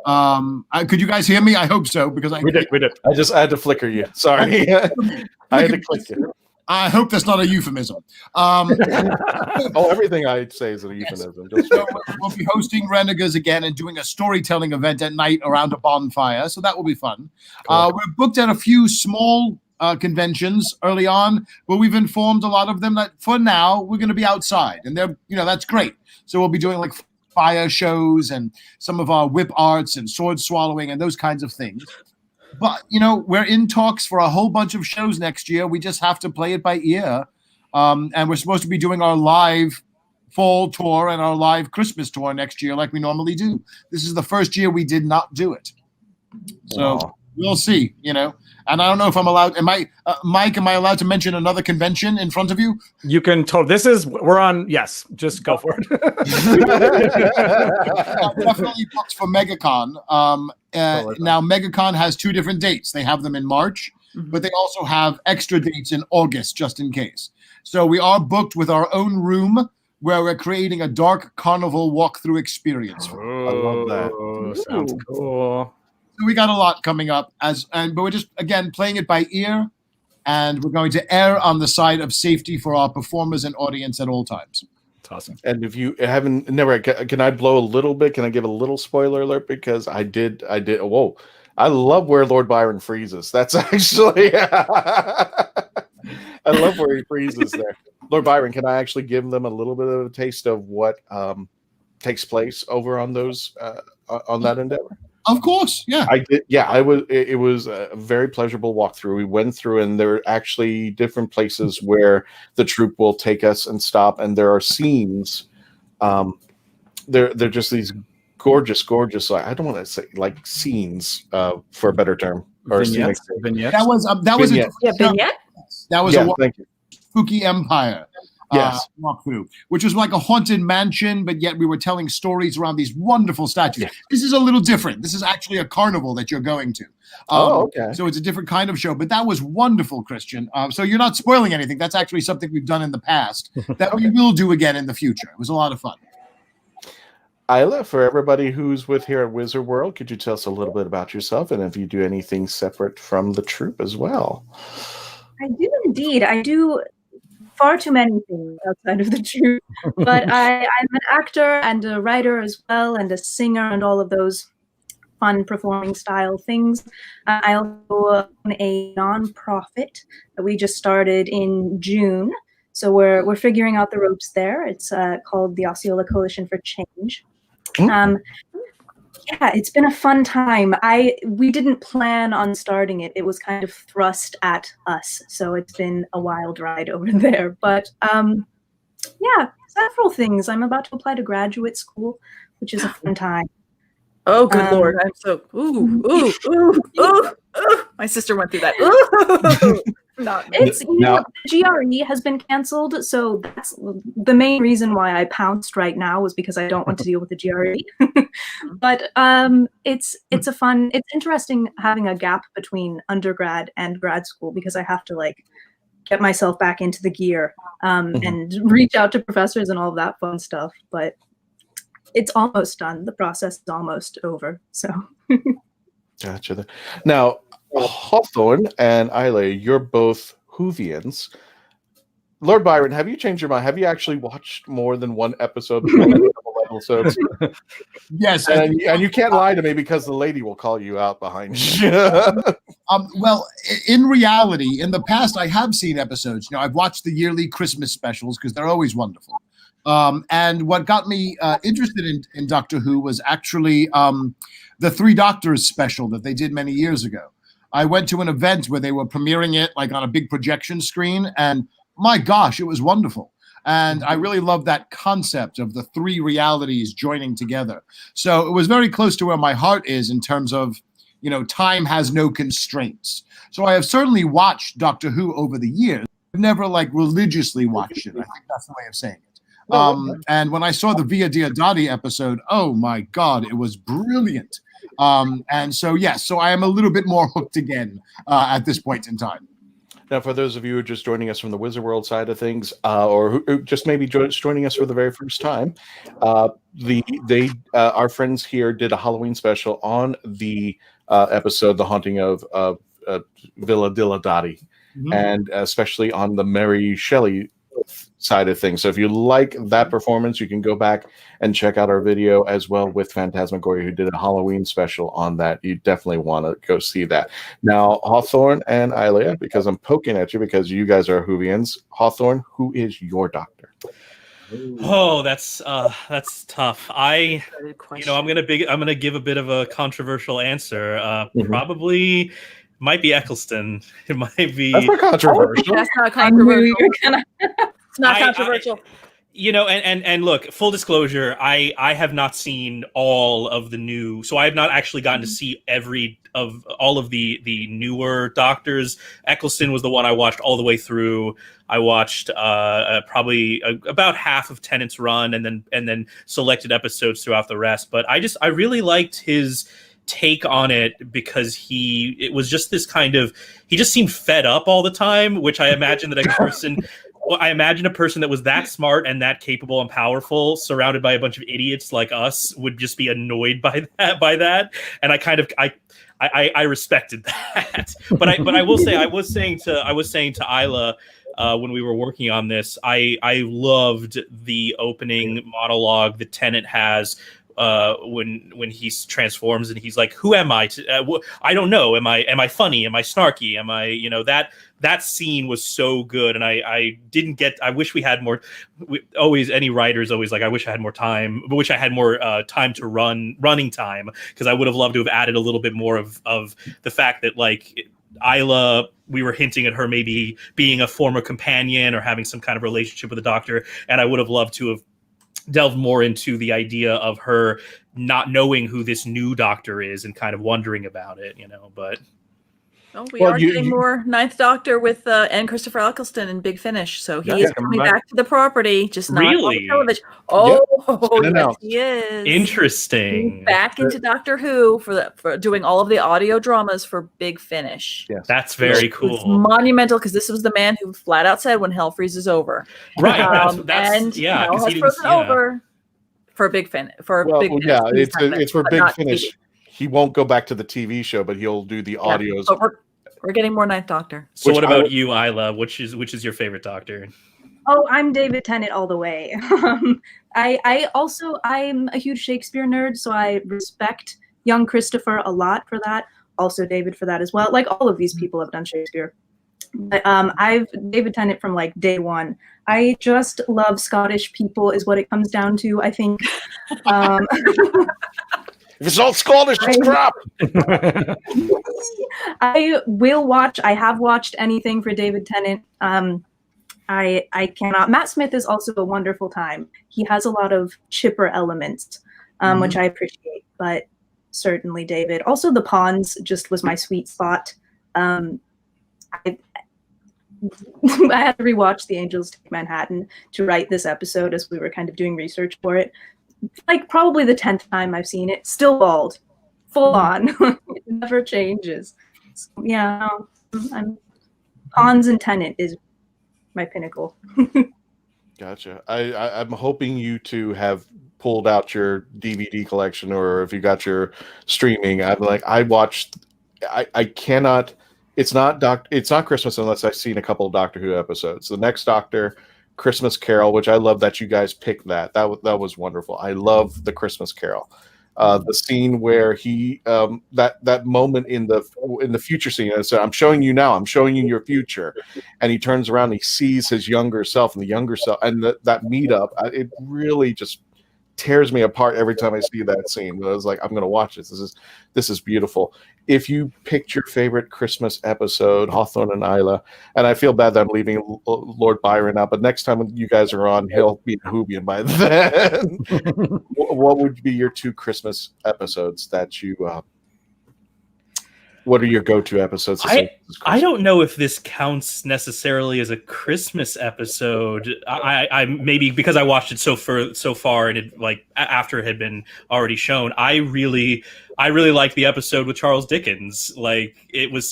Could you guys hear me? I hope so, because
we did.
I had to flicker you. Sorry. I had to click you.
I hope that's not a euphemism.
Everything I say is a euphemism.
Yes. So we'll be hosting Renegades again and doing a storytelling event at night around a bonfire, so that will be fun. Cool. We're booked at a few small conventions early on, but we've informed a lot of them that for now we're going to be outside, and they're, that's great. So we'll be doing like fire shows and some of our whip arts and sword swallowing and those kinds of things. But we're in talks for a whole bunch of shows next year. We just have to play it by ear, and we're supposed to be doing our live fall tour and our live Christmas tour next year like we normally do. This is the first year we did not do it. So we'll see, and I don't know if I'm allowed. Mike, am I allowed to mention another convention in front of you?
You can we're on. Yes, just go for it.
Definitely booked for MegaCon. Now MegaCon has 2 different dates. They have them in March, but they also have extra dates in August just in case. So we are booked with our own room where we're creating a dark carnival walkthrough experience.
I love that. Sounds cool.
So we got a lot coming up, but we're just again playing it by ear, and we're going to err on the side of safety for our performers and audience at all times.
That's awesome.
And if you can I blow a little bit? Can I give a little spoiler alert? Because I did. Whoa! I love where Lord Byron freezes. That's actually. I love where he freezes there. Lord Byron, can I actually give them a little bit of a taste of what takes place over on those on that endeavor?
Of course, yeah.
I did. Yeah, it was a very pleasurable walkthrough. We went through, and there are actually different places where the troupe will take us and stop, and there are scenes. They're just these gorgeous. I don't want to say like scenes, for a better term, or
vignettes.
That was
vignette.
Vignette.
That was
thank you.
Spooky Empire walkthrough, which was like a haunted mansion, but yet we were telling stories around these wonderful statues. Yeah. This is a little different. This is actually a carnival that you're going to.
Okay.
So it's a different kind of show, but that was wonderful, Christian. So you're not spoiling anything. That's actually something we've done in the past that we will do again in the future. It was a lot of fun.
Isla, for everybody who's with here at Wizard World, could you tell us a little bit about yourself and if you do anything separate from the troupe as well?
I do indeed. I do far too many things outside of the troupe, but I'm an actor and a writer as well, and a singer, and all of those fun performing style things. I also own a nonprofit that we just started in June, so we're figuring out the ropes there. It's called the Osceola Coalition for Change. Yeah, it's been a fun time. We didn't plan on starting it. It was kind of thrust at us. So it's been a wild ride over there. But yeah, several things. I'm about to apply to graduate school, which is a fun time.
Oh, good Lord. I'm so, ooh. My sister went through that. Ooh.
No, the GRE has been canceled, so that's the main reason why I pounced right now, was because I don't want to deal with the GRE. But it's interesting having a gap between undergrad and grad school, because I have to get myself back into the gear and reach out to professors and all of that fun stuff. But it's almost done. The process is almost over. So
Gotcha. Now, Hawthorne and Isla, you're both Whovians. Lord Byron, have you changed your mind? Have you actually watched more than one episode?
Yes.
And you can't lie to me, because the lady will call you out behind you.
Well, in reality, in the past, I have seen episodes. I've watched the yearly Christmas specials because they're always wonderful. And what got me interested in Doctor Who was actually the Three Doctors special that they did many years ago. I went to an event where they were premiering it on a big projection screen, and my gosh, it was wonderful. And I really love that concept of the three realities joining together. So it was very close to where my heart is in terms of, time has no constraints. So I have certainly watched Doctor Who over the years. I've never religiously watched it. I think that's the way of saying it. And when I saw the Via Diodati episode, oh my God, it was brilliant. And so, yes, so I am a little bit more hooked again at this point in time.
Now, for those of you who are just joining us from the Wizard World side of things, or who just maybe joining us for the very first time, our friends here did a Halloween special on the episode, The Haunting of Villa Diodati, and especially on the Mary Shelley side of things. So if you like that performance, you can go back and check out our video as well with Phantasmagoria, who did a Halloween special on that. You definitely want to go see that. Now, Hawthorne and Ilea, because I'm poking at you because you guys are Whovians. Hawthorne, who is your doctor?
Oh, that's tough. I'm gonna give a bit of a controversial answer. Probably might be Eccleston. It might be.
That's not controversial.
That's not controversial. It's not controversial.
And look, full disclosure, I have not seen all of the new, so I have not actually gotten to see all of the newer Doctors. Eccleston was the one I watched all the way through. I watched probably about half of Tennant's run, and then selected episodes throughout the rest. But I really liked his take on it, because it was just this kind of, he just seemed fed up all the time, which I imagine that a person. Well, I imagine a person that was that smart and that capable and powerful, surrounded by a bunch of idiots like us, would just be annoyed by that. And I respected that. But I will say, I was saying to Isla when we were working on this, I loved the opening monologue that Tennant has. When he transforms and he's like, "Who am I? I don't know. Am I funny? Am I snarky? Am I that scene was so good." And I wish we had more. Any writer's always like, I wish I had more time. I wish I had more time to running time, because I would have loved to have added a little bit more of the fact that, like, Isla, we were hinting at her maybe being a former companion or having some kind of relationship with the Doctor, and I would have loved to have delved more into the idea of her not knowing who this new Doctor is and kind of wondering about it, but
we are getting more Ninth Doctor with and Christopher Eccleston in Big Finish, so he is coming back to the property, just not on the television. Yes, he is.
Interesting.
He's back into Doctor Who for doing all of the audio dramas for Big Finish.
Yes,
that's very cool.
It's monumental, because this was the man who flat out said when hell freezes over.
Right.
And hell has frozen over for Big Finish.
It's for Big Finish.
TV.
He won't go back to the TV show, but he'll do the audios.
But we're getting more Ninth Doctor.
So what about you, Isla? Which is your favorite Doctor?
Oh, I'm David Tennant all the way. I'm a huge Shakespeare nerd, so I respect young Christopher a lot for that. Also David for that as well. Like, all of these people have done Shakespeare. But I've David Tennant from like day one. I just love Scottish people is what it comes down to, I think.
If it's all Scottish, it's crap.
I have watched anything for David Tennant. I cannot. Matt Smith is also a wonderful time. He has a lot of chipper elements, which I appreciate, but certainly David. Also, the Pawns just was my sweet spot. I had to rewatch The Angels Take Manhattan to write this episode as we were kind of doing research for it. Like, probably the 10th time I've seen it. Still bald. Full on. It never changes. So, yeah, Pawns and Tennant is my pinnacle.
Gotcha. I'm hoping you two have pulled out your DVD collection, or if you got your streaming. I cannot. It's not Christmas unless I've seen a couple of Doctor Who episodes. The Next Doctor, Christmas Carol, which I love that you guys picked that. That was wonderful. I love the Christmas Carol. The scene where he that moment in the future scene, and so I'm showing you now, I'm showing you your future, and he turns around and he sees his younger self, and that meetup, it really just tears me apart every time I see that scene. I was like, I'm going to watch this. This is beautiful. If you picked your favorite Christmas episode, Hawthorne and Isla, and I feel bad that I'm leaving Lord Byron out, but next time you guys are on, he'll be a Whovian by then. What would be your two Christmas episodes that you? What are your go-to episodes?
I don't know if this counts necessarily as a Christmas episode. I maybe because I watched it so far and it, like, after it had been already shown. I really liked the episode with Charles Dickens. Like, it was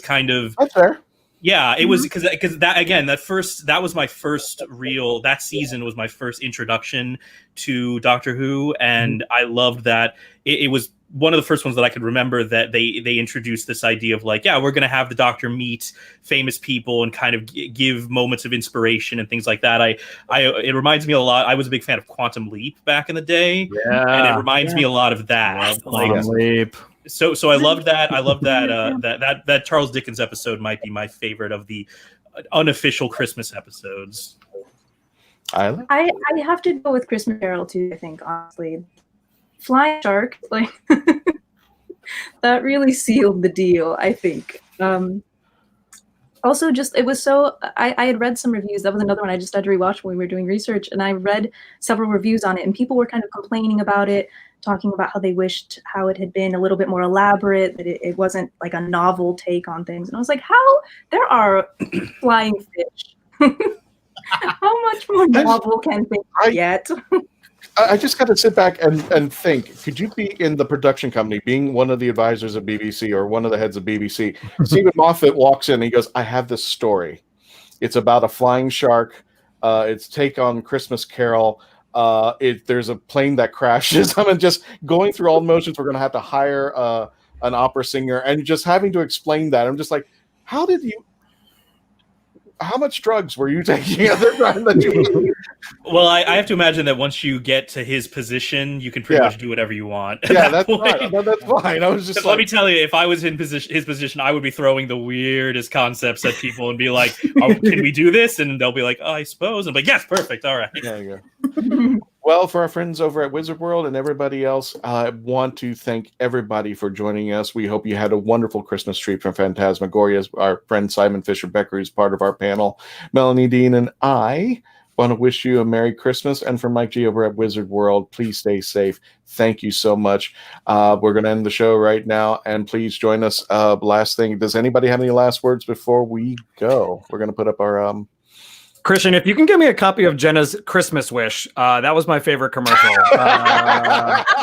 kind of.
That's fair.
Yeah, it was because that was my first real. That season was my first introduction to Doctor Who, and I loved that. It was one of the first ones that I could remember that they introduced this idea of like, yeah, we're going to have the Doctor meet famous people and kind of give moments of inspiration and things like that. It reminds me a lot. I was a big fan of Quantum Leap back in the day, and it reminds me a lot of that.
Quantum Leap.
So I loved that. I love that. That Charles Dickens episode might be my favorite of the unofficial Christmas episodes.
I have to go with Christmas Carol too. I think honestly, Flying Shark, like that really sealed the deal. I think. Also, just it was so. I had read some reviews. That was another one I just had to rewatch when we were doing research, and I read several reviews on it, and people were kind of complaining about it, talking about how they wished how it had been a little bit more elaborate, that it wasn't like a novel take on things. And I was like, how? There are flying fish. How much more novel can things get?
I just got to sit back and think, could you be in the production company, being one of the advisors of BBC or one of the heads of BBC? Stephen Moffat walks in and he goes, I have this story. It's about a flying shark. It's take on Christmas Carol. There's a plane that crashes. I mean, just going through all the motions. We're going to have to hire an opera singer and just having to explain that. I'm just like, how much drugs were you taking at the time that you?
Well, I have to imagine that once you get to his position, you can pretty much do whatever you want.
Yeah, that's fine. No, that's fine. I was just
let me tell you, if I was in his position, I would be throwing the weirdest concepts at people and be like, oh, "Can we do this?" And they'll be like, "Oh, I suppose." And I'm like, "Yes, perfect. All right."
There you go. Well, for our friends over at Wizard World and everybody else, I want to thank everybody for joining us. We hope you had a wonderful Christmas treat from Phantasmagoria. Our friend Simon Fisher-Becker is part of our panel. Melanie Dean and I want to wish you a Merry Christmas. And for Mike G over at Wizard World, please stay safe. Thank you so much. We're going to end the show right now. And please join us. Last thing, does anybody have any last words before we go? We're going to put up our...
Christian, if you can give me a copy of Jenna's Christmas Wish, that was my favorite commercial.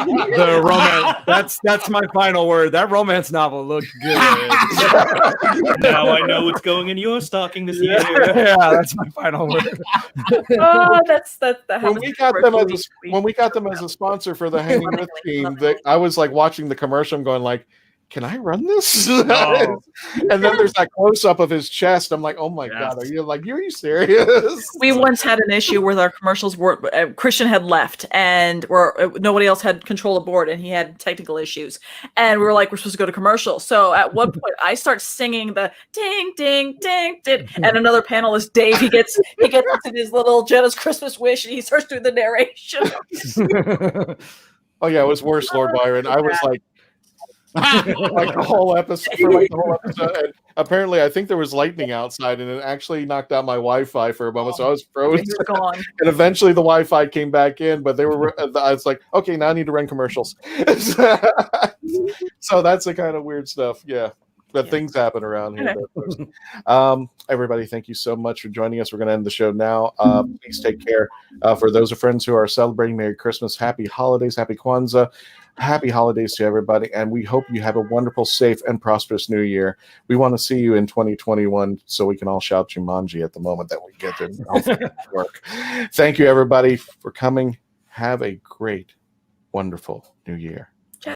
The romance, that's my final word. That romance novel looked good.
Now I know what's going in your stocking this year.
Yeah, that's my final word.
When we got them as a sponsor for the Hanging With team, I was like watching the commercial and going like, can I run this? Oh. And then there's that close up of his chest. I'm like, oh my God, are you serious?
We once had an issue where our commercials were Christian had left and nobody else had control of board and he had technical issues. And we were like, we're supposed to go to commercial. So at one point I start singing the ding, ding, ding, ding. And another panelist, Dave, he gets into his little Jenna's Christmas Wish and he starts doing the narration.
Oh yeah, it was worse, Lord Byron. I was like, the whole episode. And apparently, I think there was lightning outside, and it actually knocked out my Wi-Fi for a moment, so I was frozen. And eventually, the Wi-Fi came back in, but I was like, okay, now I need to run commercials. So that's the kind of weird stuff, but things happen around here. Everybody, thank you so much for joining us. We're going to end the show now. Please take care. For those of friends who are celebrating, Merry Christmas, Happy Holidays, Happy Kwanzaa. Happy holidays to everybody, and we hope you have a wonderful, safe, and prosperous new year. We want to see you in 2021 so we can all shout Jumanji at the moment that we get to work. Thank you, everybody, for coming. Have a great, wonderful new year.